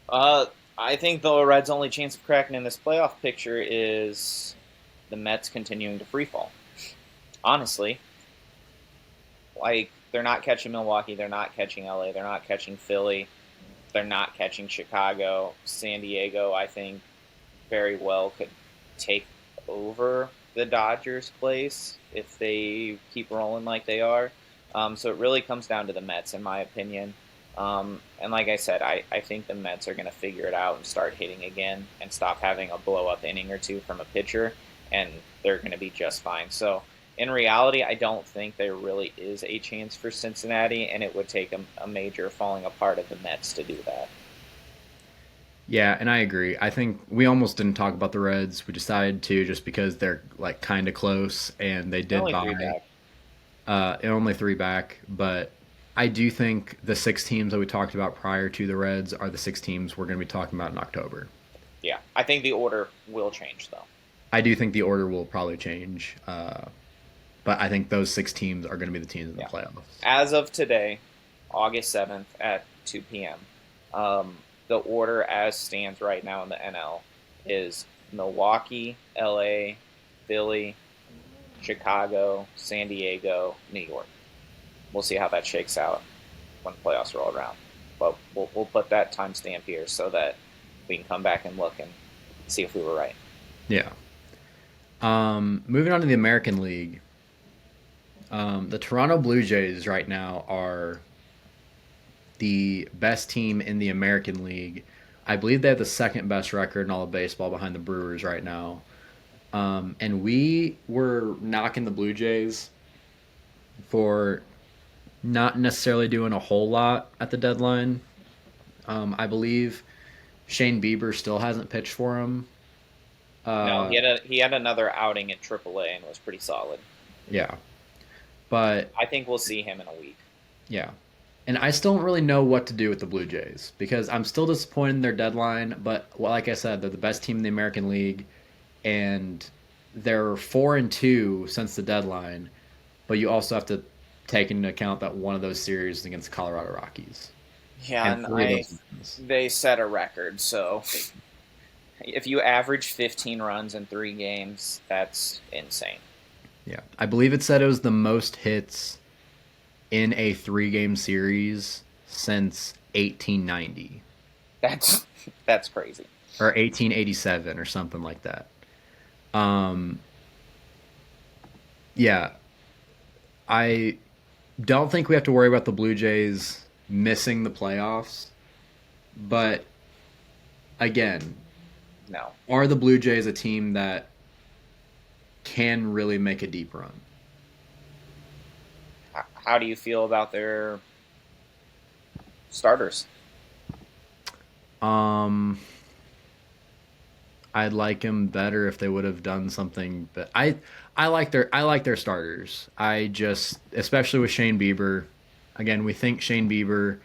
Uh, I think the Reds' only chance of cracking in this playoff picture is the Mets continuing to freefall. Honestly, like, they're not catching Milwaukee, they're not catching LA, they're not catching Philly, they're not catching Chicago. San Diego, I think, very well could take over the Dodgers' place if they keep rolling like they are. So it really comes down to the Mets, in my opinion. And like I said, I think the Mets are going to figure it out and start hitting again and stop having a blow up inning or two from a pitcher, and they're going to be just fine. So in reality, I don't think there really is a chance for Cincinnati, and it would take a major falling apart of the Mets to do that. Yeah, and I agree. I think we almost didn't talk about the Reds. We decided to just because they're like kind of close, and they They're did only three buy back. and only three back. But I do think the six teams that we talked about prior to the Reds are the six teams we're going to be talking about in October. Yeah, I think the order will change though. I do think the order will probably change, but I think those six teams are going to be the teams in the Yeah. playoffs. As of today, August 7th at 2 p.m., the order as stands right now in the NL is Milwaukee, LA, Philly, Chicago, San Diego, New York. We'll see how that shakes out when the playoffs roll around. But we'll put that timestamp here so that we can come back and look and see if we were right. Yeah. Moving on to the American League, the Toronto Blue Jays right now are the best team in the American League. I believe they have the second best record in all of baseball behind the Brewers right now. And we were knocking the Blue Jays for not necessarily doing a whole lot at the deadline. I believe Shane Bieber still hasn't pitched for him. No, Uh, he had another outing at AAA and was pretty solid. yeah, but I think we'll see him in a week. yeah. And I still don't really know what to do with the Blue Jays because I'm still disappointed in their deadline. But well, like I said, they're the best team in the American League, and they're 4-2 since the deadline. But you also have to take into account that one of those series is against the Colorado Rockies, Yeah, and and three of those wins. they set a record, so If you average 15 runs in 3 games, that's insane. Yeah, I believe it said it was the most hits in a 3 game series since 1890 That's that's crazy. or 1887 or something like that. Um, yeah, I don't think we have to worry about the Blue Jays missing the playoffs. But again, No. are the Blue Jays a team that can really make a deep run? How do you feel about their starters? Um, I'd like him better if they would have done something. But I like their starters. I just, especially with Shane Bieber. Again, we think Shane Bieber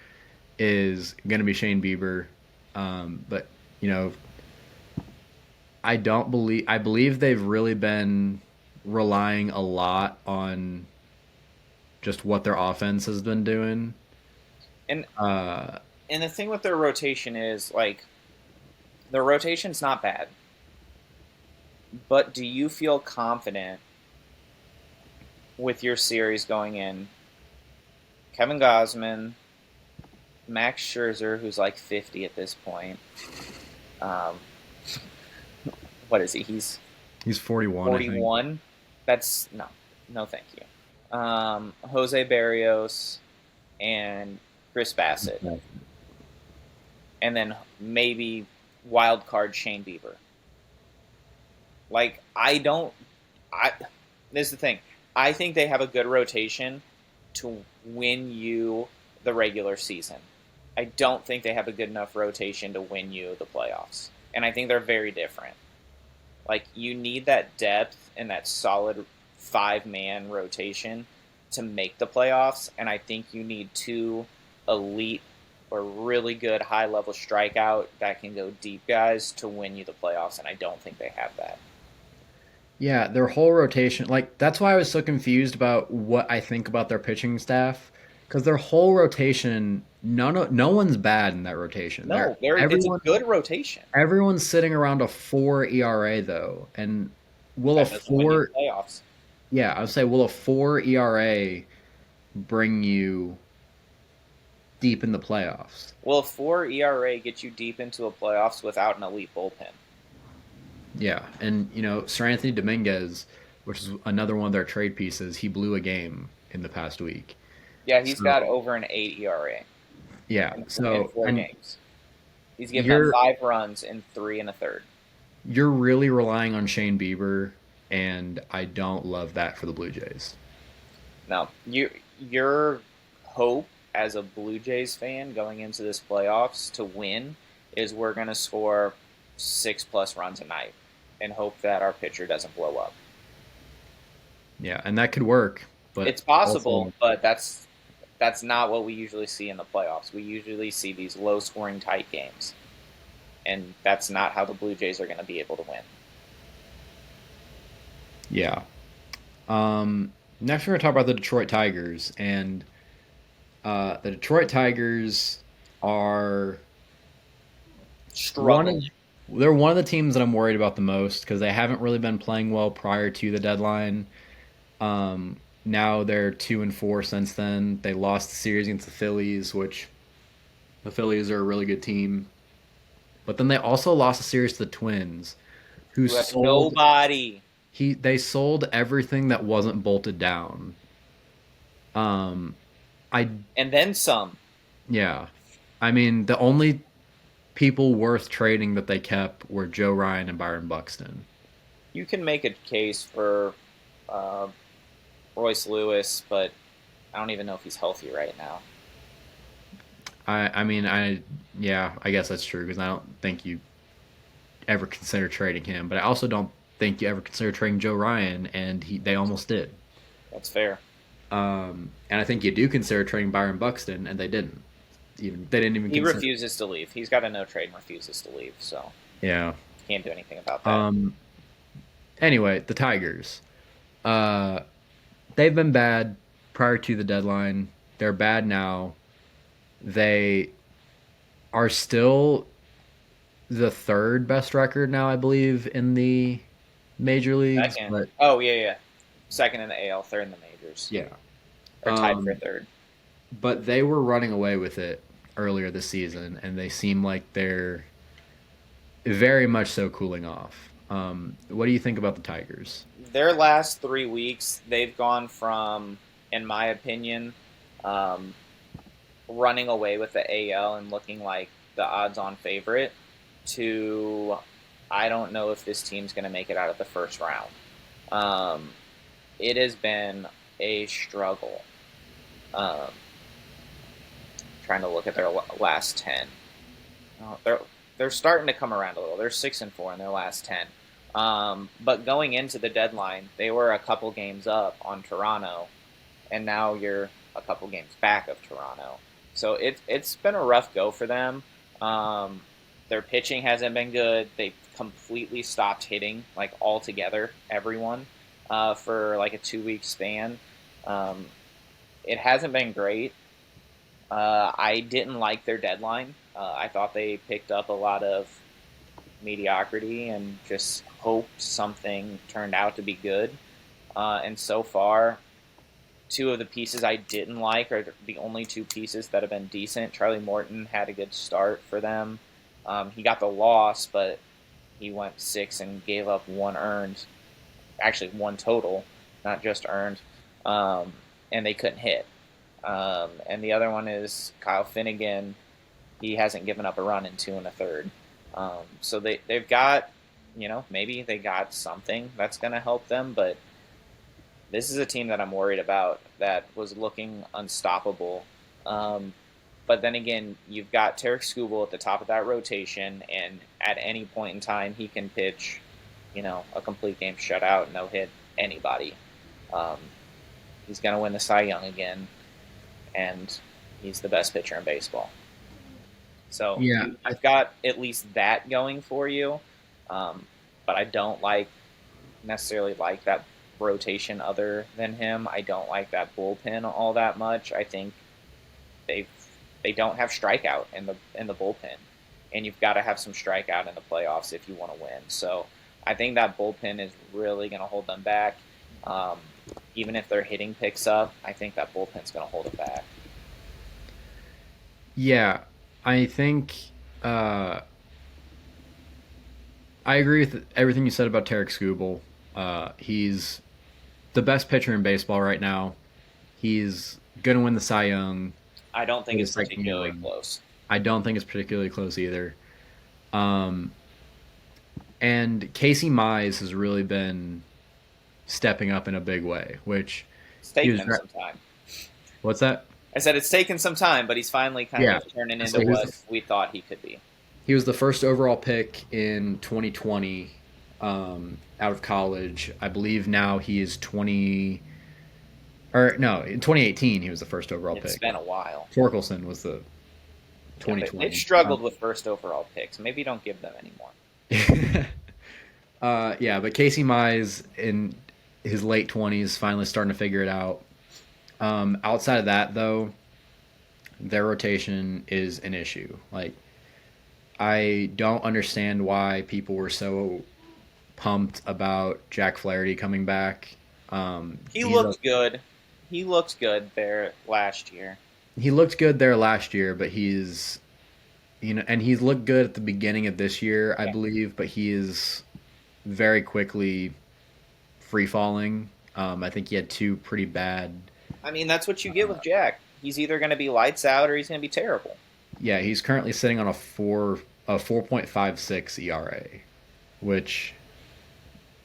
is going to be Shane Bieber, but you know, I believe they've really been relying a lot on just what their offense has been doing. And Uh, and the thing with their rotation is like their rotation's not bad, but do you feel confident with your series going in? Kevin Gosman, Max Scherzer, who's like 50 at this point. Um, what is he? He's he's 41, I think. 41. That's no, no, thank you. Jose Barrios and Chris Bassett, and then maybe wild card Shane Bieber. Like I don't. I This is the thing. I think they have a good rotation to win you the regular season. I don't think they have a good enough rotation to win you the playoffs. And I think they're very different. Like you need that depth and that solid 5-man rotation to make the playoffs, and I think you need two elite or really good high level strikeout that can go deep guys to win you the playoffs, and I don't think they have that. Yeah, their whole rotation, like that's why I was so confused about what I think about their pitching staff, because their whole rotation, no one's bad in that rotation. No, it's a good rotation. Everyone's sitting around a 4 ERA though, and will a That doesn't win you four? the playoffs. Yeah, I would say will a 4 ERA bring you deep in the playoffs? Will a 4 ERA get you deep into a playoffs without an elite bullpen? Yeah, and Sir Anthony Dominguez, which is another one of their trade pieces, he blew a game in the past week. Yeah, he's So got over an 8 ERA yeah, in so four and games. He's given up you're 5 runs in 3 1/3. you're really relying on Shane Bieber, and I don't love that for the Blue Jays. No, your hope as a Blue Jays fan going into this playoffs to win is we're going to score 6+ runs a night and hope that our pitcher doesn't blow up. Yeah, and that could work, but It's possible, also but that's not what we usually see in the playoffs. We usually see these low scoring tight games, and that's not how the Blue Jays are going to be able to win. yeah. Next, we're going to talk about the Detroit Tigers, and the Detroit Tigers are one of Struggle. they're one of the teams that I'm worried about the most because they haven't really been playing well prior to the deadline. Now they're 2-4 since then. They lost the series against the Phillies, which the Phillies are a really good team. But then they also lost a series to the Twins, who You have sold nobody, they sold everything that wasn't bolted down. Um, I and then some. Yeah, I mean the only people worth trading that they kept were Joe Ryan and Byron Buxton. You can make a case for uh, Royce Lewis, but I don't even know if he's healthy right now. I mean yeah, I guess that's true because I don't think you ever consider trading him, but I also don't think you ever consider trading Joe Ryan, and they almost did. That's fair. And I think you do consider trading Byron Buxton, and they didn't. They didn't even He consider. refuses to leave. He's got a no trade and refuses to leave, so Yeah. can't do anything about that. Um. Anyway, the Tigers. Uh, they've been bad prior to the deadline. They're bad now. They are still the third best record now, I believe, in the major leagues. Second. But Oh yeah, yeah. Second in the AL, third in the majors, yeah, or tied for um, third. but they were running away with it earlier this season, and they seem like they're very much so cooling off. What do you think about the Tigers? Their last 3 weeks, they've gone from, in my opinion, um, running away with the AL and looking like the odds-on favorite to I don't know if this team's going to make it out of the first round. Um, it has been a struggle. Um, trying to look at their last 10. They're starting to come around a little. They're 6-4 in their last 10. But going into the deadline, they were a couple games up on Toronto, and now you're a couple games back of Toronto. So it's been a rough go for them. Their pitching hasn't been good. They completely stopped hitting, like altogether, everyone, for like a 2 week span. Um, it hasn't been great. I didn't like their deadline. I thought they picked up a lot of mediocrity and just hoped something turned out to be good. And so far, two of the pieces I didn't like are the only two pieces that have been decent. Charlie Morton had a good start for them. He got the loss, but he went six and gave up one earned, actually one total, not just earned, and they couldn't hit. And the other one is Kyle Finnegan. He hasn't given up a run in 2 1/3. So they've got, maybe they got something that's going to help them, but this is a team that I'm worried about that was looking unstoppable. But then again, you've got Tarek Skubal at the top of that rotation, and at any point in time, he can pitch, a complete game shutout, no hit anybody. Um, he's going to win the Cy Young again, and he's the best pitcher in baseball. So Yeah, you've got at least that going for you, um, but I don't necessarily like that rotation other than him. I don't like that bullpen all that much. I think they they don't have strikeout in the bullpen, and you've got to have some strikeout in the playoffs if you want to win. So I think that bullpen is really going to hold them back. Um, Even if their hitting picks up, I think that bullpen's going to hold it back. yeah. I think uh, I agree with everything you said about Tarek Skubal. He's the best pitcher in baseball right now. He's going to win the Cy Young I don't for think the it's second year particularly running. close. I don't think it's particularly close either. Um, and Casey Mize has really been stepping up in a big way, which It's he taken was. him some time. What's that? I said it's taken some time, but he's finally kind Yeah. of turning So into what we thought he could be. he was the first overall pick in 2020 out of college. I believe now he is 20. Or no, in 2018 he was the first overall It's pick. been a while. Torkelson was the Yeah, they've 2020. struggled with first overall picks. Maybe don't give them anymore. Yeah, but Casey Mize in his late 20s finally starting to figure it out. Outside of that, though, their rotation is an issue. Like, I don't understand why people were so pumped about Jack Flaherty coming back. He He's a, looked good. He looked good there last year. he looked good there last year, but and he's looked good at the beginning of this year, I Yeah. believe, but he is very quickly free falling. I think he had two pretty bad. I mean, that's what you get with Jack. He's either going to be lights out or he's going to be terrible. Yeah, he's currently sitting on a 4.56 ERA, which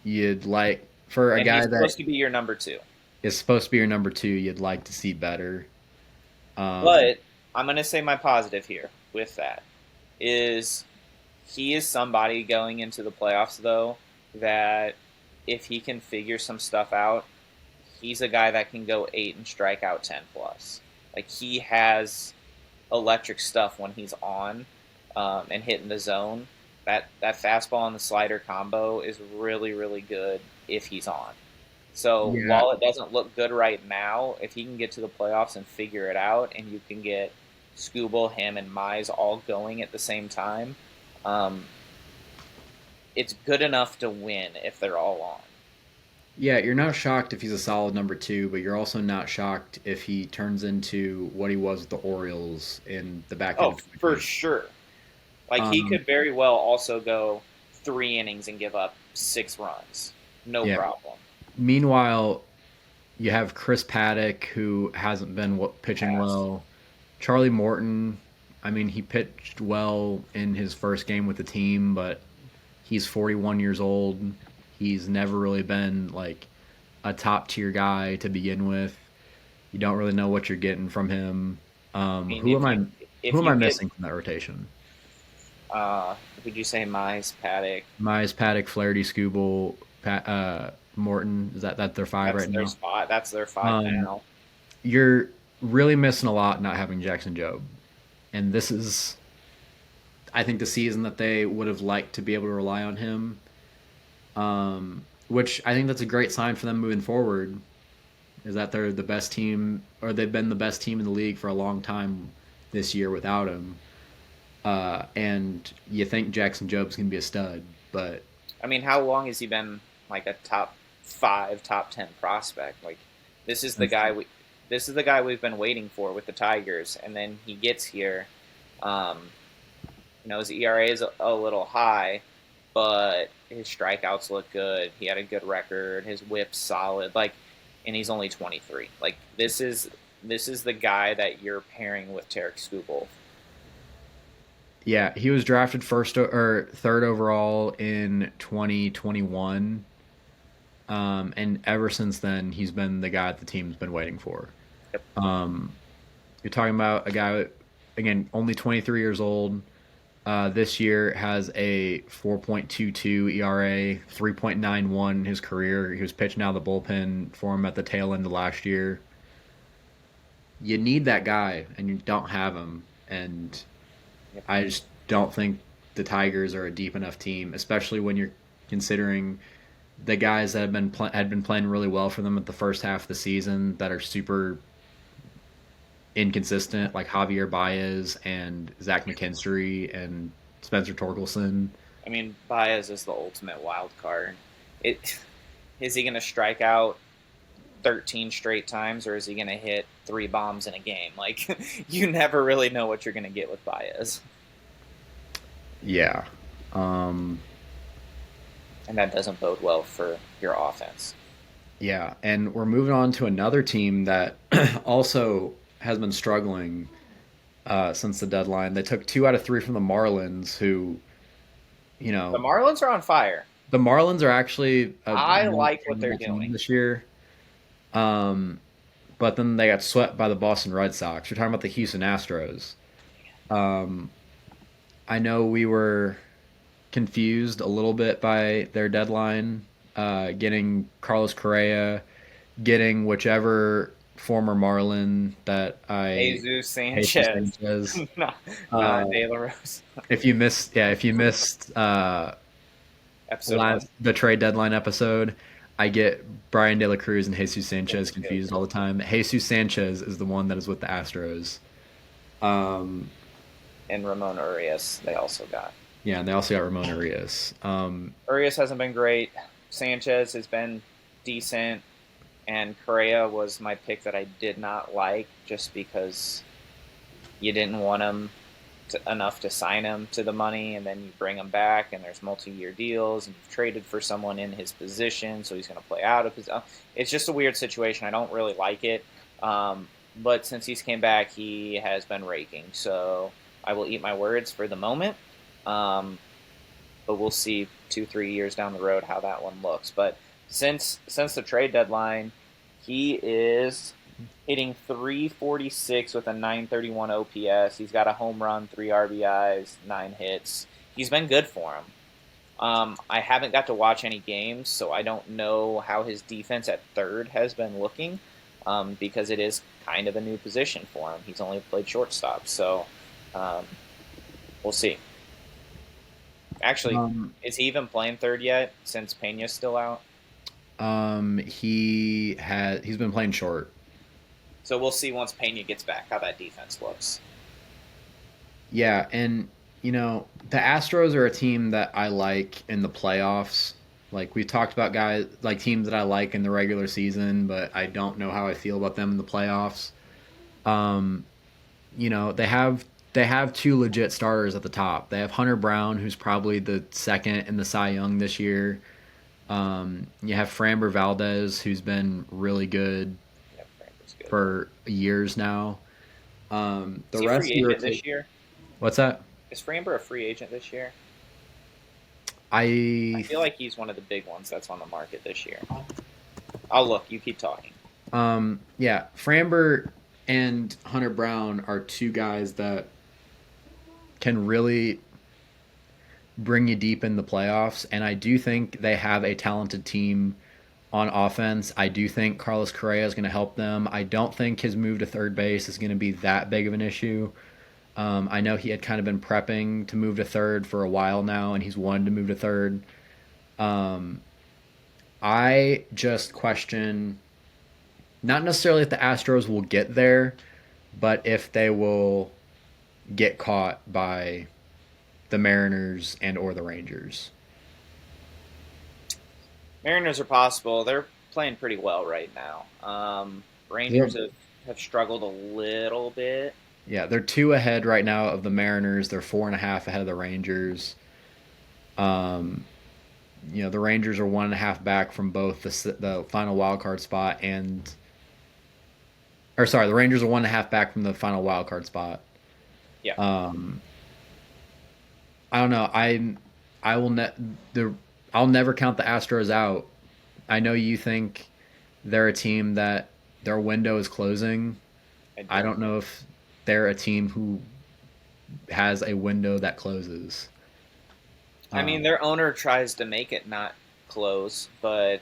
you'd like for a And guy he's that supposed to be your number two. is supposed to be your number two. You'd like to see better. Um, But I'm going to say my positive here with that is he is somebody going into the playoffs, though, that if he can figure some stuff out, he's a guy that can go 8 and strike out 10 plus. Like, he has electric stuff when he's on and hitting the zone. That fastball and the slider combo is really, really good if he's on. So yeah, while it doesn't look good right now, if he can get to the playoffs and figure it out, and you can get Skubal, him, and Mize all going at the same time, Um, it's good enough to win if they're all on. Yeah, you're not shocked if he's a solid number two, but you're also not shocked if he turns into what he was with the Orioles in the back end Oh, of for 2020. sure. Like he Um, could very well also go 3 innings and give up 6 runs, no yeah. problem. Meanwhile, you have Chris Paddock, who hasn't been pitching Past. well. Charlie Morton, I mean, he pitched well in his first game with the team, but he's 41 years old. He's never really been like a top tier guy to begin with. You don't really know what you're getting from him. I mean, Who am I? Who if am you I get missing from that rotation? would you say Mize, Paddock? Mize, Paddock, Flaherty, Scooble, Morton. Is that their five That's right their now? spot. That's their five Um, now. you're really missing a lot not having Jackson Jobe, and this is, I think, the season that they would have liked to be able to rely on him. Which I think that's a great sign for them moving forward. Is that they're the best team, or they've been the best team in the league for a long time this year without him. And you think Jackson Jobe's gonna be a stud, but I mean, how long has he been like a top 5, top 10 prospect? Like this is the since guy we this is the guy we've been waiting for with the Tigers, and then he gets here. Um, his ERA is a little high, but his strikeouts look good. He had a good record. His whip's solid. Like, and he's only 23. Like this is the guy that you're pairing with Tarek Skubal. yeah, he was drafted first or third overall in 2021. And ever since then, he's been the guy that the team's been waiting for. Yep. Um, you're talking about a guy, again, only 23 years old. This year has a 4.22 ERA, 3.91 in his career. He was pitching out of the bullpen for him at the tail end of last year. You need that guy, and you don't have him. And Yep. I just don't think the Tigers are a deep enough team, especially when you're considering the guys that had been playing really well for them at the first half of the season that are super inconsistent, like Javier Baez and Zach McKinstry and Spencer Torkelson. I mean, Baez is the ultimate wild card. It is he going to strike out 13 straight times, or is he going to hit 3 bombs in a game? Like, you never really know what you're going to get with Baez, Yeah. Um, and that doesn't bode well for your offense. yeah. And we're moving on to another team that also has been struggling since the deadline. They took 2 out of 3 from the Marlins, who, you The know, Marlins are on fire. the Marlins are actually a I more like what they're capable team doing. this year. Um, but then they got swept by the Boston Red Sox. You're talking about the Houston Astros. Um, I know we were confused a little bit by their deadline, getting Carlos Correa, getting whichever former Marlin that I Jesus Jesus Sanchez, Sanchez. not Uh, De La Rose. if you missed Episode one. the trade deadline episode, I get Brian De La Cruz and Jesus Sanchez Yeah. confused all the time. Jesus Sanchez is the one that is with the Astros. Um, And Ramon Urias, they also got. yeah, and they also got Ramon Urias. Urias hasn't been great. Sanchez has been decent, and Correa was my pick that I did not like just because you didn't want him enough to sign him to the money, and then you bring him back, and there's multi-year deals, and you've traded for someone in his position, so he's going to play out of his. It's just a weird situation. I don't really like it, but since he's came back, he has been raking. So I will eat my words for the moment, but we'll see 2-3 years down the road how that one looks. But since the trade deadline, he is hitting 346 with a 931 OPS. He's got a home run, 3 RBIs, 9 hits. He's been good for him. I haven't got to watch any games, so I don't know how his defense at third has been looking, because it is kind of a new position for him. He's only played shortstop, so we'll see. Actually, is he even playing third yet since Pena's still out? He's been playing short. So we'll see once Pena gets back how that defense looks. Yeah, and The Astros are a team that I like in the playoffs. Like we've talked about guys like teams that I like in the regular season, but I don't know how I feel about them in the playoffs. Um, they have two legit starters at the top. They have Hunter Brown, who's probably the second in the Cy Young this year. You have Framber Valdez, who's been really good Yeah, Frank was good. for years now. Is The he a rest free of the agent rotation. this year? What's that? Is Framber a free agent this year? I I feel like he's one of the big ones that's on the market this year. I'll look. You keep talking. Yeah, Framber and Hunter Brown are two guys that can really bring you deep in the playoffs, and I do think they have a talented team on offense. I do think Carlos Correa is going to help them. I don't think his move to third base is going to be that big of an issue. I know he had kind of been prepping to move to third for a while now, and he's wanted to move to third. Um, I just question not necessarily if the Astros will get there, but if they will get caught by the Mariners and or the Rangers. Mariners are possible. They're playing pretty well right now. They're, Rangers have struggled a little bit. they're two ahead right now of the Mariners. They're 4.5 ahead of the Rangers. Um, the Rangers are 1.5 back from both the final wild card spot and, or sorry, the Rangers are 1.5 back from the final wild card spot. Yeah. Um, I don't know. I will the I'll never count the Astros out. I know you think they're a team that their window is closing. I I don't. don't know if they're a team who has a window that closes. I mean, Um, their owner tries to make it not close, but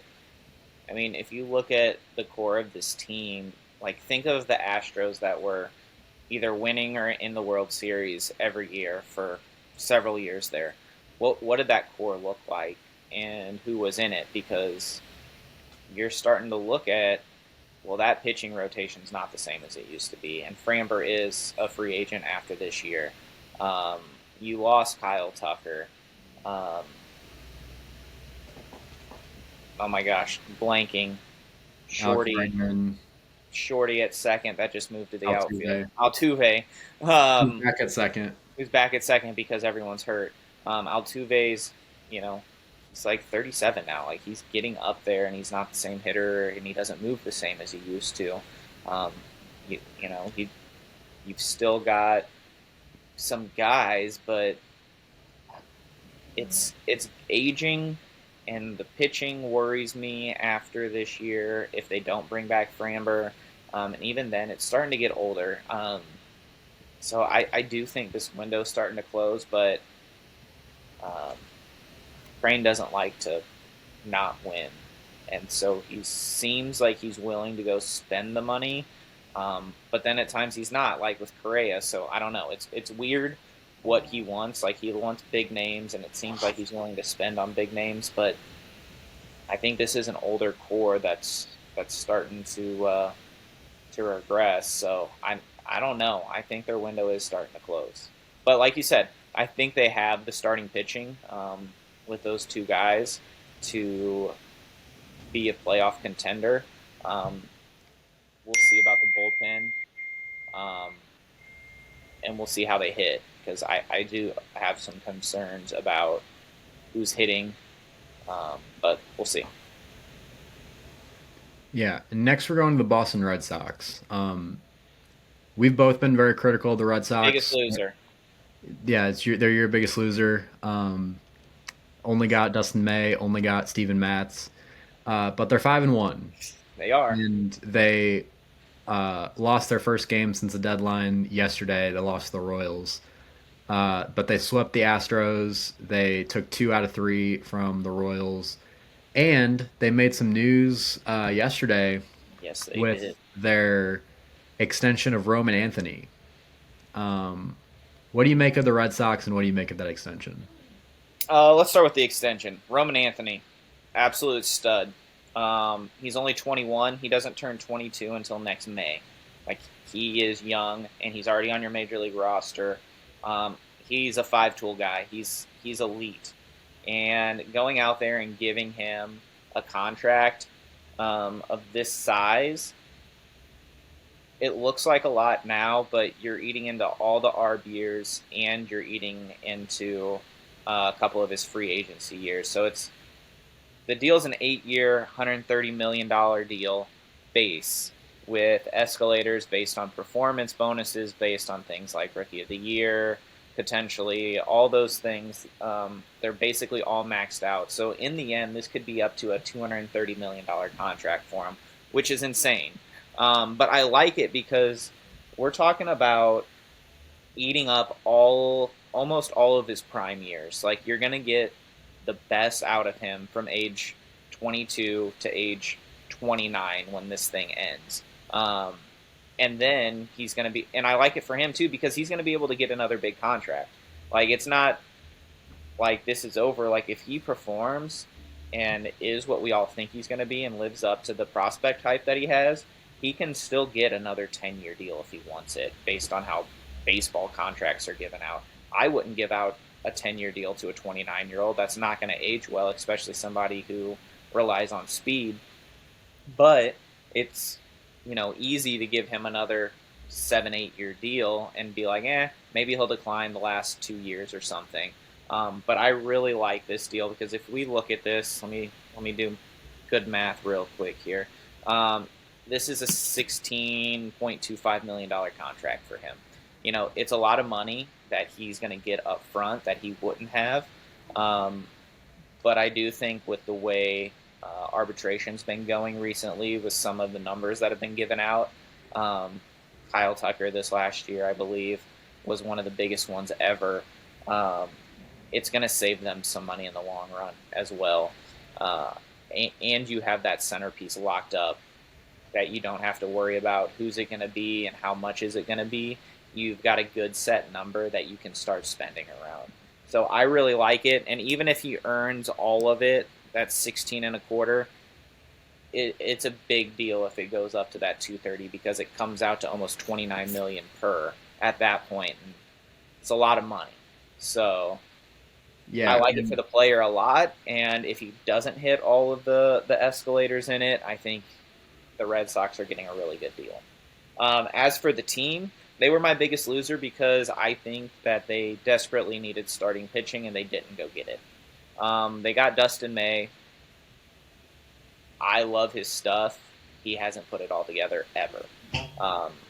I mean, if you look at the core of this team, like think of the Astros that were either winning or in the World Series every year for several years there. What did that core look like, and who was in it? Because you're starting to look at, well, that pitching rotation is not the same as it used to be, and Framber is a free agent after this year. Um, you lost Kyle Tucker. Um, oh my gosh, blanking. Alex Shorty, Bregman, Shorty at second. That just moved to the outfield. Altuve, Altuve, who's um, back at second. who's back at second because everyone's hurt. Altuve's, you know, he's like 37 now. Like he's getting up there, and he's not the same hitter, and he doesn't move the same as he used to. Um, you know, you've still got some guys, but it's aging, and the pitching worries me after this year if they don't bring back Framber, and even then it's starting to get older. So I do think this window's starting to close, but um, Crane doesn't like to not win, and so he seems like he's willing to go spend the money, but then at times he's not, like with Correa. So I don't know. It's weird what he wants. Like he wants big names, and it seems like he's willing to spend on big names. But I think this is an older core that's starting to regress. So I don't know. I think their window is starting to close. But like you said, I think they have the starting pitching with those two guys to be a playoff contender. Um, we'll see about the bullpen, um, and we'll see how they hit because I do have some concerns about who's hitting, but we'll see. Yeah. Next, we're going to the Boston Red Sox. We've both been very critical of the Red Biggest Sox. loser. Yeah, they're your biggest loser. Only got Dustin May, only got Steven Matz, but they're 5-1, They are. and they lost their first game since the deadline yesterday. They lost to the Royals, but they swept the Astros. They took 2 out of 3 from the Royals, and they made some news yesterday Yes, they with did. their extension of Roman Anthony. Um, what do you make of the Red Sox, and what do you make of that extension? Let's start with the extension. Roman Anthony, absolute stud. He's only 21. He doesn't turn 22 until next May. Like he is young, and he's already on your major league roster. Um, he's a five-tool guy. He's elite, and going out there and giving him a contract of this size, it looks like a lot now, but you're eating into all the ARB years and you're eating into a couple of his free agency years. So it's the deal's an 8-year, $130 million deal base with escalators based on performance bonuses, based on things like Rookie of the Year, potentially all those things. They're basically all maxed out. So in the end, this could be up to a $230 million contract for him, which is insane. But I like it because we're talking about eating up almost all of his prime years. Like you're gonna get the best out of him from age 22 to age 29 when this thing ends. Um, and then he's going to be, and I like it for him too because he's going to be able to get another big contract. Like it's not like this is over. Like if he performs and is what we all think he's going to be and lives up to the prospect hype that he has, he can still get another 10-year deal if he wants it based on how baseball contracts are given out. I wouldn't give out a 10-year deal to a 29-year-old. That's not going to age well, especially somebody who relies on speed. But it's, easy to give him another 7, 8 year deal and be like, maybe he'll decline the last 2 years or something. But I really like this deal because if we look at this, let me do good math real quick here. This is a $16.25 million contract for him. It's a lot of money that he's going to get up front that he wouldn't have. But I do think with the way arbitration's been going recently with some of the numbers that have been given out, Kyle Tucker this last year, I believe, was one of the biggest ones ever. It's going to save them some money in the long run as well. And you have that centerpiece locked up that you don't have to worry about who's it going to be and how much is it going to be. You've got a good set number that you can start spending around. So I really like it, and even if he earns all of it, that's 16 and a quarter. It's a big deal if it goes up to that 230 because it comes out to almost 29 million per at that point, and it's a lot of money. So Yeah, I like it for the player a lot, and if he doesn't hit all of the escalators in it, I think the Red Sox are getting a really good deal. As for the team, they were my biggest loser because I think that they desperately needed starting pitching and they didn't go get it. They got Dustin May. I love his stuff. He hasn't put it all together ever.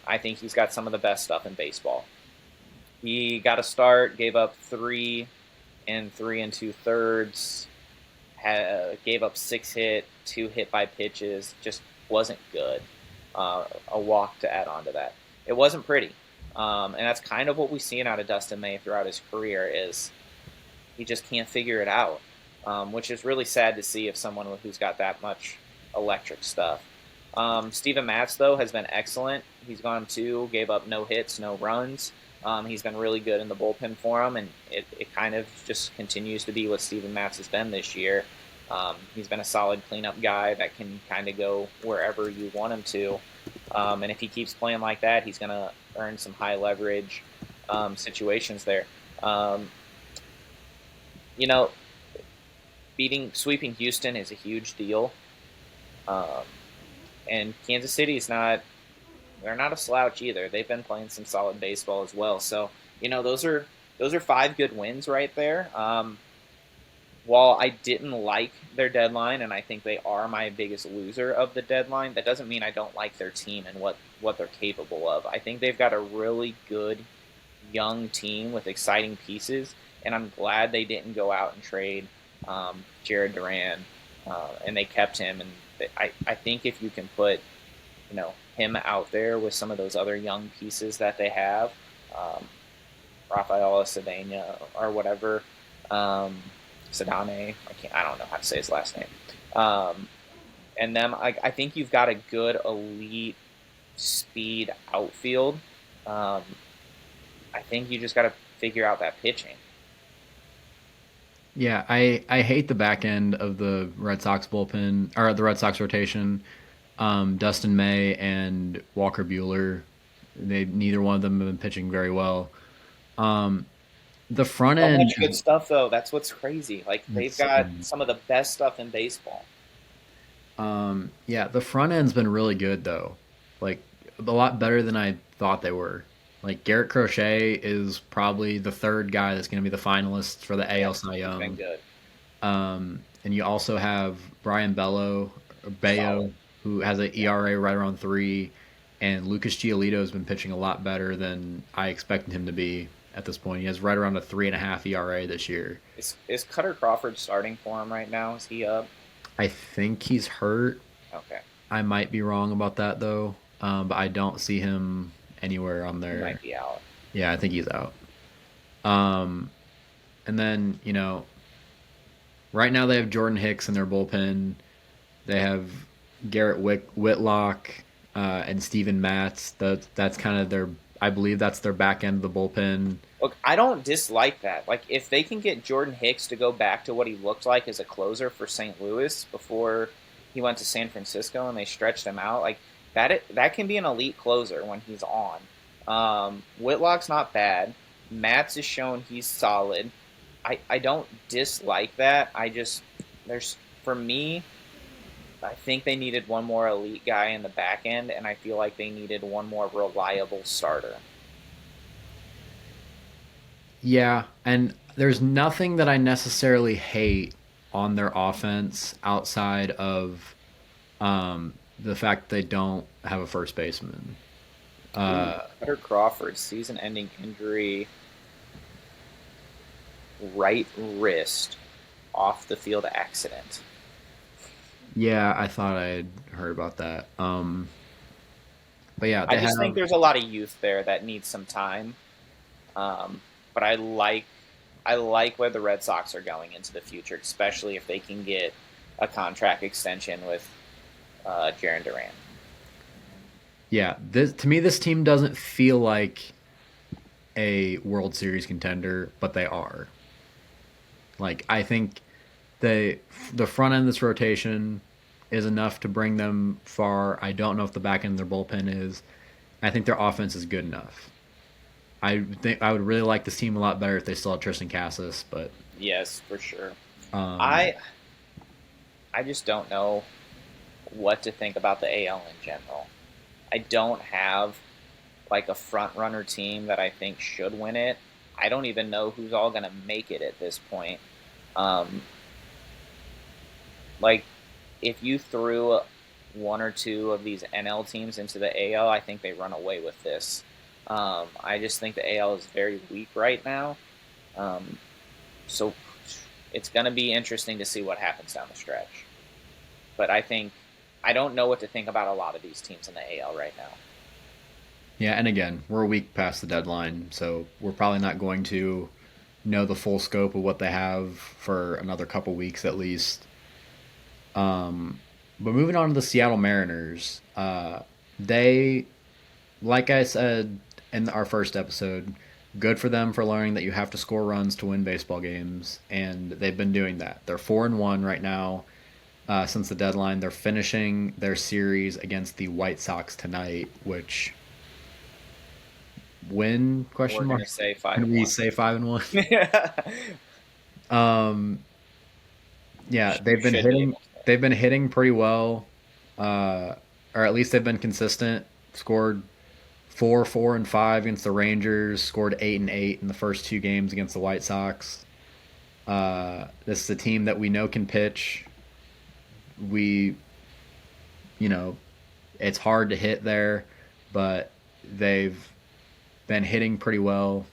I think he's got some of the best stuff in baseball. He got a start, gave up 3 3 2/3, gave up 6 hit, 2 hit by pitches, just wasn't good. A walk to add on to that. It wasn't pretty. And that's kind of what we've seen out of Dustin May throughout his career is he just can't figure it out, which is really sad to see if someone who's got that much electric stuff. Steven Matz, though, has been excellent. He's gone 2, gave up no hits, no runs. He's been really good in the bullpen for him, and it kind of just continues to be what Steven Matz has been this year. He's been a solid cleanup guy that can kind of go wherever you want him to. And if he keeps playing like that, he's going to earn some high leverage situations there. Sweeping Houston is a huge deal. And Kansas City they're not a slouch either. They've been playing some solid baseball as well. So, those are 5 good wins right there. While I didn't like their deadline, and I think they are my biggest loser of the deadline, that doesn't mean I don't like their team and what they're capable of. I think they've got a really good young team with exciting pieces, and I'm glad they didn't go out and trade Jared Duran, and they kept him. And I think if you can put, him out there with some of those other young pieces that they have, Rafael Cedena or whatever, Sedane, I don't know how to say his last name. And them, I think you've got a good elite speed outfield. I think you just got to figure out that pitching. yeah. I hate the back end of the Red Sox bullpen or the Red Sox rotation. Dustin May and Walker Buehler, neither one of them have been pitching very well. The front So end much good stuff, though. That's what's crazy. Like, they've is got some of the best stuff in baseball. yeah, the front end's been really good though. Like a lot better than I thought they were. Like Garrett Crochet is probably the third guy that's going to be the finalist for the Yeah, AL Cy he's been Young. good. And you also have Brian Solid. Bayo, who has an Yeah. ERA right around 3, and Lucas Giolito has been pitching a lot better than I expected him to be at this point. He has right around a 3.5 ERA this year. Is Cutter Crawford starting for him right now? Is he up? I think he's hurt. Okay. I might be wrong about that though, but I don't see him anywhere on He there. might be out. Yeah, I think he's out. Um, and then right now they have Jordan Hicks in their bullpen. They have Whitlock and Steven Matz. That's kind of their. I believe that's their back end of the bullpen. Look, I don't dislike that. Like, if they can get Jordan Hicks to go back to what he looked like as a closer for St. Louis before he went to San Francisco and they stretched him out, like that can be an elite closer when he's on. Whitlock's not bad. Matz has shown he's solid. I don't dislike that. I just there's for me, I think they needed one more elite guy in the back end, and I feel like they needed one more reliable starter. Yeah, and there's nothing that I necessarily hate on their offense outside of the fact they don't have a first baseman. Ooh, Uh, Cutter Crawford, season-ending injury, right wrist, off the field accident. yeah, I thought I had heard about that. But yeah, I they just think have. there's a lot of youth there that needs some time. But I like where the Red Sox are going into the future, especially if they can get a contract extension with Jaron Duran. Yeah, this to me, this team doesn't feel like a World Series contender, but they are. Like I think they the front end of this rotation is enough to bring them far. I don't know if the back end of their bullpen is. I think their offense is good enough. I think I would really like this team a lot better if they still had Tristan Cassis, but Yes, for sure. um, I I just don't know what to think about the AL in general. I don't have like a front runner team that I think should win it. I don't even know who's all going to make it at this point. Um, like if you threw one or two of these NL teams into the AL, I think they run away with this. I just think the AL is very weak right now. Um, so it's going to be interesting to see what happens down the stretch. But I don't know what to think about a lot of these teams in the AL right now. yeah. And again, we're a week past the deadline, so we're probably not going to know the full scope of what they have for another couple weeks at least. But moving on to the Seattle Mariners, they, like I said in our first episode, good for them for learning that you have to score runs to win baseball games, and they've been doing that. They're 4-1 right now since the deadline. They're finishing their series against the White Sox tonight, which win question We're going mark? to say 5 Can and we 1. say 5-1? Yeah. Um, yeah, You should be able to. they've been hitting pretty well, uh, or at least they've been consistent. Scored 4, 4, and 5 against the Rangers. Scored 8 and 8 in the first 2 games against the White Sox. This is a team that we know can pitch. We, you know, it's hard to hit there, but they've been hitting pretty well.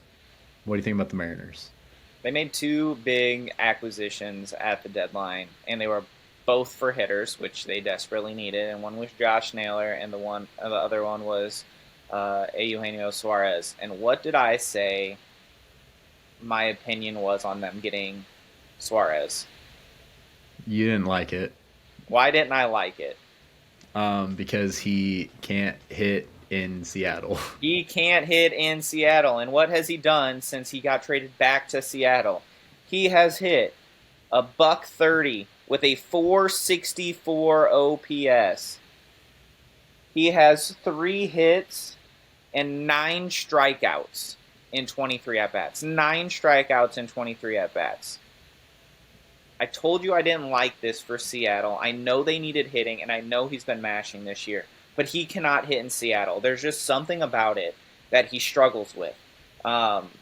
What do you think about the Mariners? They made two big acquisitions at the deadline, and they were both for hitters, which they desperately needed. And one was Josh Naylor, and the other one was Eugenio Suarez. And what did I say? My opinion was on them getting Suarez. You didn't like it Why didn't I like it? because he can't hit in Seattle. He can't hit in Seattle, and what has he done since he got traded back to Seattle? He has hit a buck 30 with a 464 OPS. He has 3 hits and 9 strikeouts in 23 at bats. 9 strikeouts in 23 at bats. I told you I didn't like this for Seattle. I know they needed hitting, and I know he's been mashing this year, but he cannot hit in Seattle. There's just something about it that he struggles with. Um,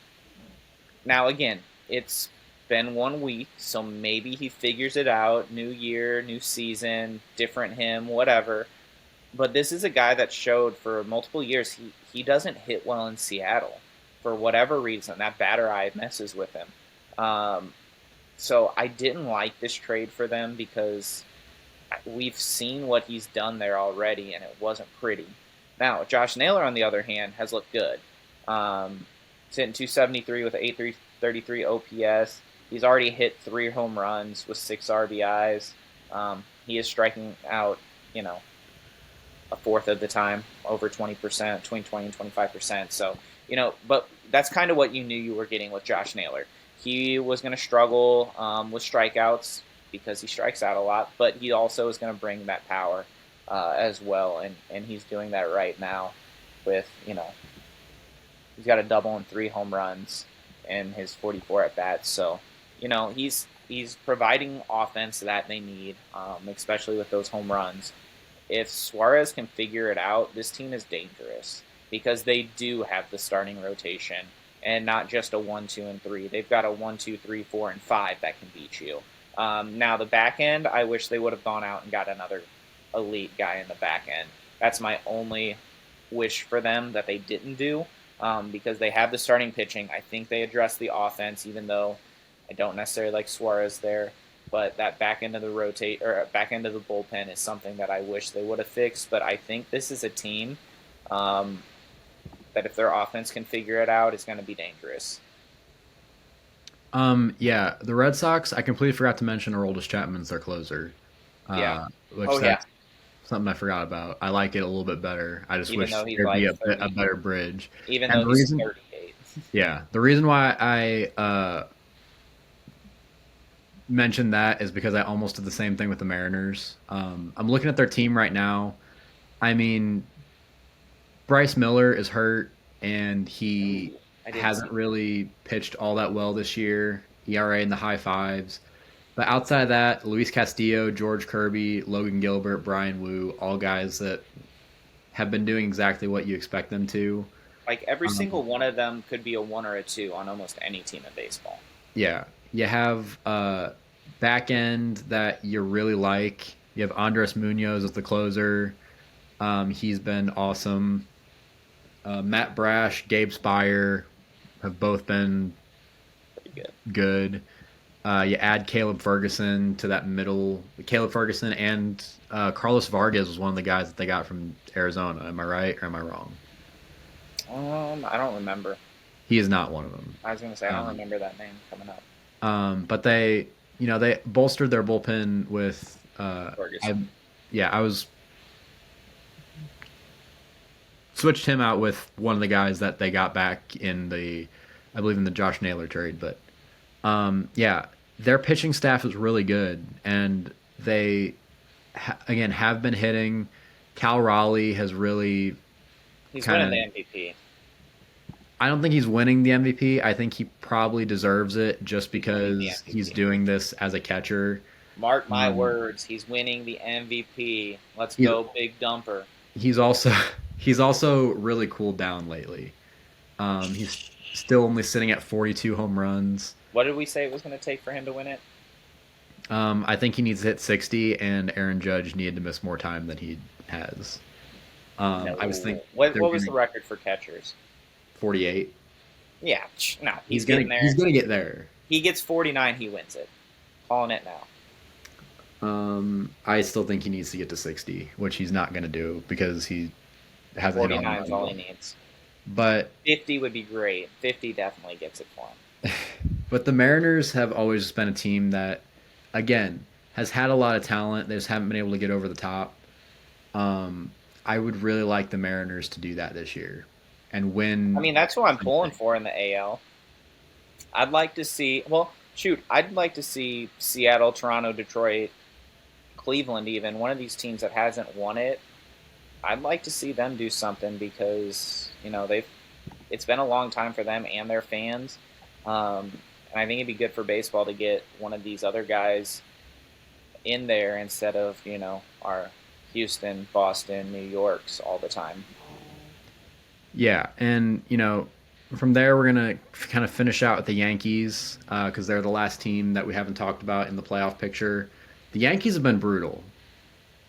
Now, again, it's been 1 week, so maybe he figures it out. New year, new season, different him, whatever. But this is a guy that showed for multiple years he doesn't hit well in Seattle for whatever reason. That batter eye messes with him. Um, so I didn't like this trade for them because we've seen what he's done there already, and it wasn't pretty. Now, Josh Naylor, on the other hand, has looked good. He's hitting 273 with 833 OPS. He's already hit 3 home runs with 6 RBIs. He is striking out, a fourth of the time, over 20%, between 20 and 25%. So, but that's kind of what you knew you were getting with Josh Naylor. He was going to struggle with strikeouts because he strikes out a lot, but he also is going to bring that power as well, and he's doing that right now with, he's got a double and 3 home runs in his 44 at bats. So, he's providing offense that they need, especially with those home runs. If Suarez can figure it out, this team is dangerous because they do have the starting rotation and not just a 1, 2, and 3. They've got a 1, 2, 3, 4, and 5 that can beat you. Now the back end, I wish they would have gone out and got another elite guy in the back end. That's my only wish for them that they didn't do, because they have the starting pitching. I think they addressed the offense, even though I don't necessarily like Suarez there. But that back end of the back end of the bullpen is something that I wish they would have fixed. But I think this is a team that if their offense can figure it out, it's going to be dangerous. Yeah, the Red Sox. I completely forgot to mention Aroldis Chapman's their closer. Yeah. Which Oh yeah. that's something I forgot about. I like it a little bit better. I just Even wish though he's there'd be like a 30, better bridge. even And though the he's reason, 38. yeah, the reason why I mentioned that is because I almost did the same thing with the Mariners. I'm looking at their team right now. I mean, Bryce Miller is hurt, and he Ooh, I didn't see hasn't that. really pitched all that well this year. ERA in the high fives. But outside of that, Luis Castillo, George Kirby, Logan Gilbert, Brian Wu, all guys that have been doing exactly what you expect them to. Like every Um, single one of them could be a 1 or a 2 on almost any team in baseball. yeah, you have back end that you really like. You have Andres Munoz as the closer. He's been awesome. Matt Brash, Gabe Spire have both been Pretty good. good. You add Caleb Ferguson to that middle. Caleb Ferguson and Carlos Vargas was one of the guys that they got from Arizona. Am I right or am I wrong? I don't remember. He is not one of them. I was gonna say I don't Um, remember that name coming up. but they bolstered their bullpen with. I Ferguson. Yeah, I was switched him out with one of the guys that they got back I believe in the Josh Naylor trade. But yeah, their pitching staff is really good, and they again have been hitting. Cal Raleigh has really He's kind winning of. the MVP. I don't think he's winning the MVP. I think he probably deserves it just He's winning the because he's MVP. doing this as a catcher. Mark my Um, words. He's winning the MVP. Let's he, go, Big Dumper. he's also he's also really cooled down lately. He's still only sitting at 42 home runs. What did we say it was going to take for him to win it? I think he needs to hit 60, and Aaron Judge needed to miss more time than he has. I was No. thinking they're What was the getting record for catchers? 48. Yeah, no, He's he's gonna getting he's there. gonna get there. He gets 49, he wins it. Calling it now. I still think he needs to get to 60, which he's not gonna do because he hasn't hit a home 49 is all he run. needs. But 50 would be great. 50 definitely gets it for him. but the Mariners have always been a team that, again, has had a lot of talent. They just haven't been able to get over the top. Um, I would really like the Mariners to do that this year and I win mean, that's who I'm pulling something. for in the AL. I'd like to see, well, shoot, I'd like to see Seattle, Toronto, Detroit, Cleveland, even one of these teams that hasn't won it. I'd like to see them do something because they've it's been a long time for them and their fans. And I think it'd be good for baseball to get one of these other guys in there instead of our Houston, Boston, New Yorks all the time. Yeah, and from there we're gonna kind of finish out with the Yankees because they're the last team that we haven't talked about in the playoff picture. The Yankees have been brutal.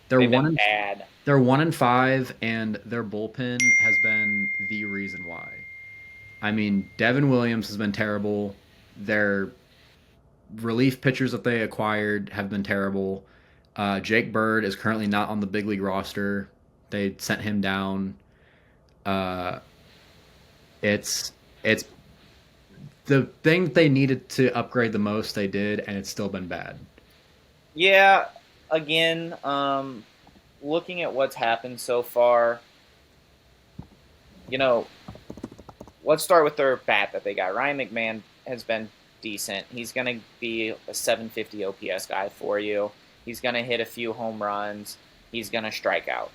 They're They've one been in bad. they're 1-5, and their bullpen has been the reason why. I mean, Devin Williams has been terrible. Their relief pitchers that they acquired have been terrible. Jake Bird is currently not on the big league roster. They sent him down. Uh, it's the thing they needed to upgrade the most. They did, and it's still been bad. Yeah, again, looking at what's happened so far, you know, let's start with their bat that they got. Ryan McMahon has been decent. He's going to be a 750 OPS guy for you. He's going to hit a few home runs. He's going to strike out.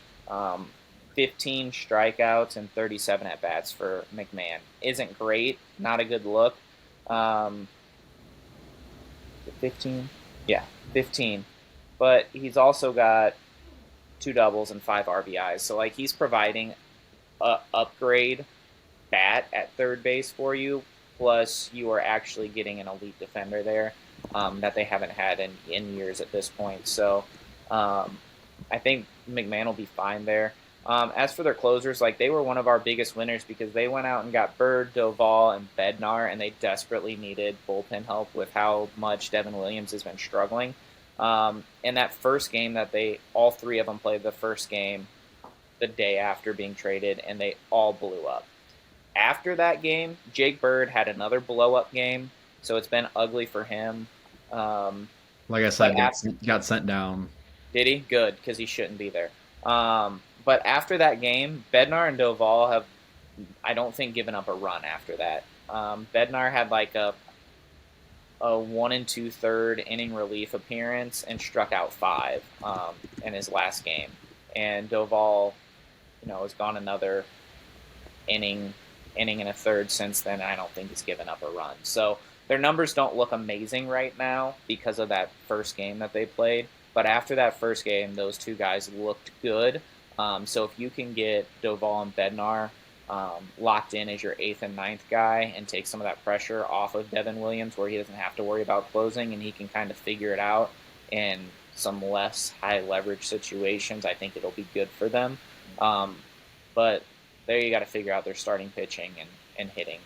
15 strikeouts and 37 at bats for McMahon isn't great. Not a good look. 15, yeah, 15. But he's also got 2 doubles and 5 RBIs. So like he's providing a upgrade bat at third base for you. Plus, you are actually getting an elite defender there that they haven't had in years at this point. So I think McMahon will be fine there. As for their closers, like they were one of our biggest winners because they went out and got Bird, Doval, and Bednar, and they desperately needed bullpen help with how much Devin Williams has been struggling. In that first game that all three of them played the first game the day after being traded, and they all blew up. After that game, Jake Bird had another blow-up game, so it's been ugly for him. Like I said, got sent down. Did he? Good, because he shouldn't be there. But after that game, Bednar and Doval have, I don't think, given up a run after that. Bednar had like a 1 2/3 inning relief appearance and struck out 5 in his last game. And Doval, has gone another inning and a third since then. And I don't think he's given up a run. So their numbers don't look amazing right now because of that first game that they played. But after that first game, those two guys looked good. So if you can get Doval and Bednar locked in as your 8th and 9th guy and take some of that pressure off of Devin Williams where he doesn't have to worry about closing and he can kind of figure it out in some less high leverage situations, I think it'll be good for them. But there you got to figure out their starting pitching and hitting.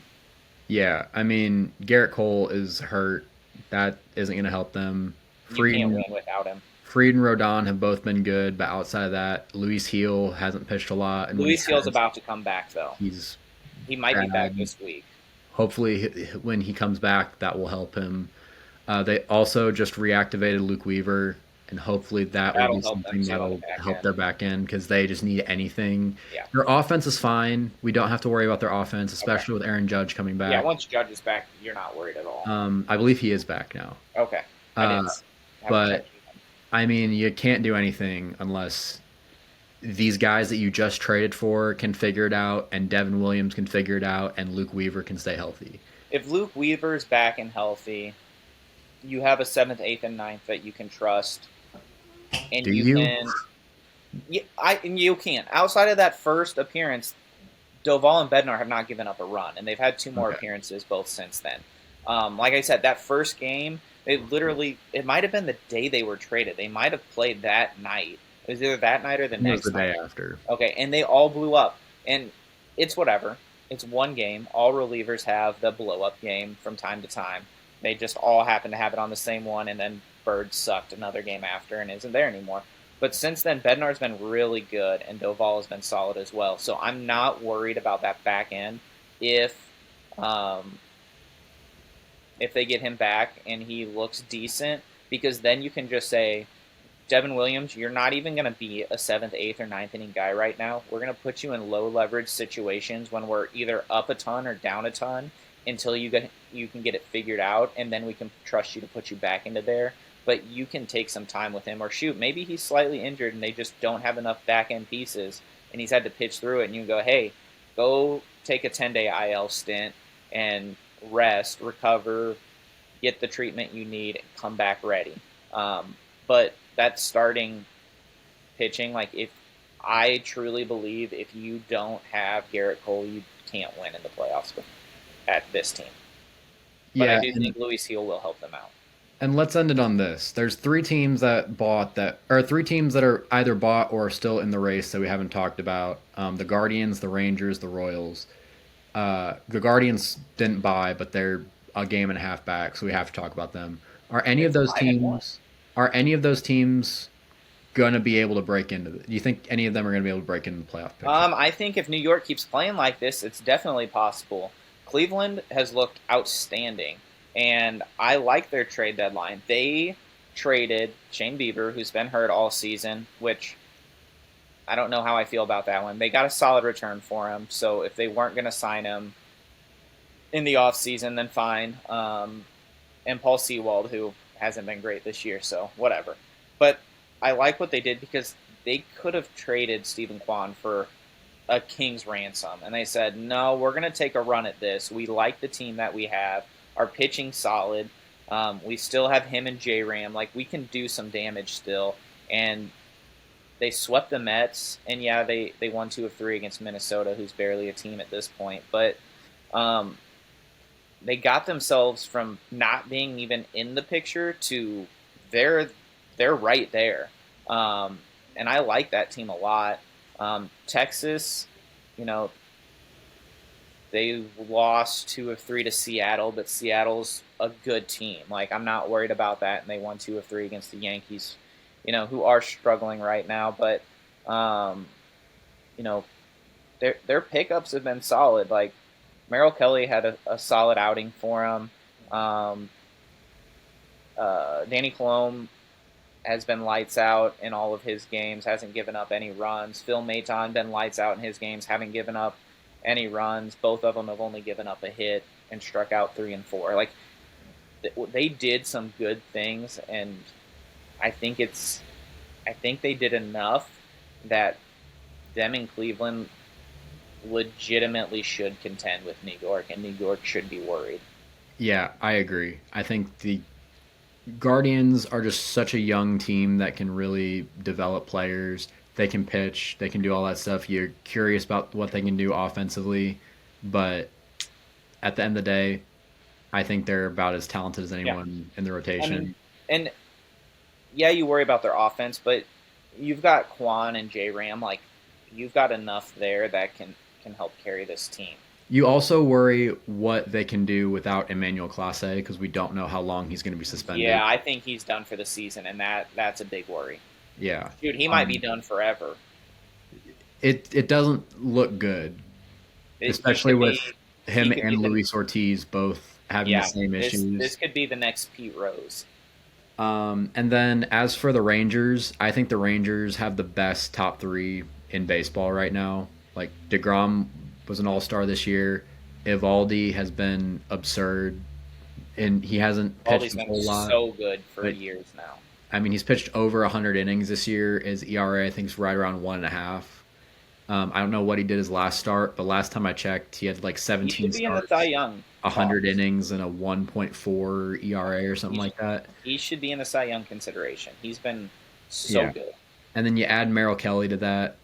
Yeah, I mean Garrett Cole is hurt. That isn't going to help them. You can't win without him. Fried and Rodon have both been good, but outside of that, Luis Heel hasn't pitched a lot. And Luis Heel's about to come back, though. He might be back this week. Hopefully, when he comes back, that will help him. They also just reactivated Luke Weaver, and hopefully that'll be something that'll help their back end because they just need anything. Yeah. Their offense is fine. We don't have to worry about their offense, especially with Aaron Judge coming back. Yeah, once Judge is back, you're not worried at all. I believe he is back now. Okay. But I mean, you can't do anything unless these guys that you just traded for can figure it out, and Devin Williams can figure it out, and Luke Weaver can stay healthy. If Luke Weaver's back and healthy, you have a 7th, 8th, and 9th that you can trust, and you can. You can. Outside of that first appearance, Doval and Bednar have not given up a run, and they've had 2 more appearances both since then. Like I said, that first game. It might have been the day they were traded. They might have played that night. It was either that night or the next night. It was the day after. Okay, and they all blew up. And it's whatever. It's one game. All relievers have the blow-up game from time to time. They just all happen to have it on the same one, and then Bird sucked another game after and isn't there anymore. But since then, Bednar's been really good, and Doval has been solid as well. So I'm not worried about that back end if they get him back and he looks decent, because then you can just say, Devin Williams, you're not even going to be a 7th, 8th, or 9th inning guy right now. We're going to put you in low leverage situations when we're either up a ton or down a ton until you can get it figured out, and then we can trust you to put you back into there. But you can take some time with him, or shoot, maybe he's slightly injured and they just don't have enough back end pieces and he's had to pitch through it, and you go, hey, go take a 10-day IL stint and rest, recover, get the treatment you need, and come back ready. But that starting pitching, like if I truly believe if you don't have Garrett Cole, you can't win in the playoffs at this team. But I Yeah, do think Luis Heel will help them out. and let's end it on this. There's three teams that bought that, or three teams that are either bought or are still in the race that we haven't talked about. The Guardians, the Rangers, the Royals. The Guardians didn't buy, but they're a game and a half back, so we have to talk about them. Are any They're of those 5-1. teams? Are any of those teams going to be able to break into? Do you think any of them are going to be able to break into the playoff picture? I think if New York keeps playing like this, it's definitely possible. Cleveland has looked outstanding, and I like their trade deadline. They traded Shane Bieber, who's been hurt all season, which I don't know how I feel about that one. They got a solid return for him, so if they weren't going to sign him in the offseason, then fine. And Paul Sewald, who hasn't been great this year, so whatever. But I like what they did because they could have traded Stephen Kwan for a king's ransom, and they said, no, we're going to take a run at this. We like the team that we have. Our pitching solid. We still have him and J Ram. Like we can do some damage still, and they swept the Mets, and yeah, they won 2 of 3 against Minnesota, who's barely a team at this point. But um, they got themselves from not being even in the picture to they're they're right there, and I like that team a lot. Texas, you know, they lost 2 of 3 to Seattle, but Seattle's a good team. Like I'm not worried about that, and they won 2 of 3 against the Yankees, who are struggling right now. But you know, their pickups have been solid. Like Merrill Kelly had a solid outing for him. Um, Danny Colomb has been lights out in all of his games, hasn't given up any runs. Phil Maton been lights out in his games, haven't given up any runs. Both of them have only given up a hit and struck out 3 and 4. Like they did some good things, and I think they did enough that them in Cleveland legitimately should contend with New York, and New York should be worried. Yeah, I agree. I think the Guardians are just such a young team that can really develop players. They can pitch, they can do all that stuff. You're curious about what they can do offensively, but at the end of the day, I think they're about as talented as Yeah, anyone in the I mean, rotation. and yeah, you worry about their offense, but you've got Quan and J Ram. Like you've got enough there that can help carry this team. You also worry what they can do without Emmanuel Clase because we don't know how long he's going to be suspended. Yeah, I think he's done for the season, and that's a big worry. Yeah. Dude, he might be Um, done forever. it doesn't look good, He especially could with be he him could be and the Luis Ortiz both having the yeah. same This issues. could be the next Pete Rose. And then as for the Rangers, I think the Rangers have the best top three in baseball right now. Like DeGrom was an all-star this year. Evaldi has been absurd, and he hasn't pitched Aldi's a been whole lot. so good for But years now. I mean, he's pitched over 100 innings this year. His ERA, I think, is right around 1.5. I don't know what he did his last start, but last time I checked, he had like He 17 should be in the Cy starts, Young 100 talks. innings, and a 1.4 ERA or something He, like that. he should be in the Cy Young consideration. He's been so Yeah. good. And then you add Merrill Kelly to that.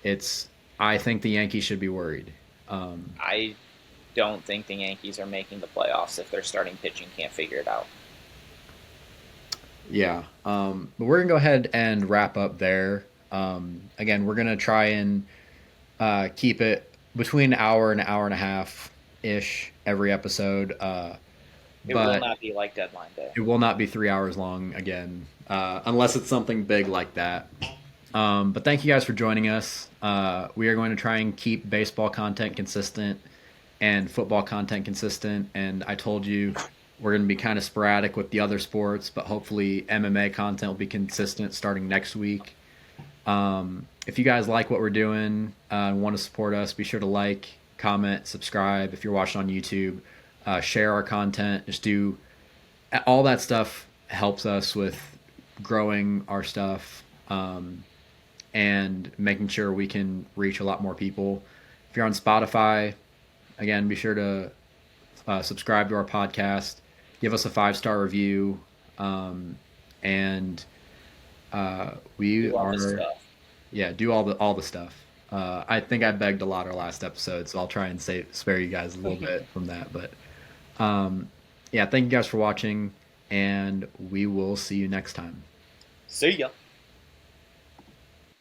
It's I think the Yankees should be worried. Um, I don't think the Yankees are making the playoffs if their starting pitching can't figure it out. yeah. But we're gonna go ahead and wrap up there. Again, we're gonna try and keep it between an hour and a half ish every episode. It will But not be like deadline day. it will not be 3 hours long again, unless it's something big like that. But thank you guys for joining us. We are going to try and keep baseball content consistent and football content consistent. And I told you we're going to be kind of sporadic with the other sports, but hopefully MMA content will be consistent starting next week. If you guys like what we're doing and want to support us, be sure to like, comment, subscribe. If you're watching on YouTube, share our content. Just do all that stuff helps us with growing our stuff and making sure we can reach a lot more people. If you're on Spotify, Again, be sure to subscribe to our podcast, give us a 5-star review, and we Do all this are stuff. yeah, do all the stuff. I think I begged a lot our last episode, so I'll try and spare you guys a little bit from that. But um, yeah, thank you guys for watching, and we will see you next time. See ya.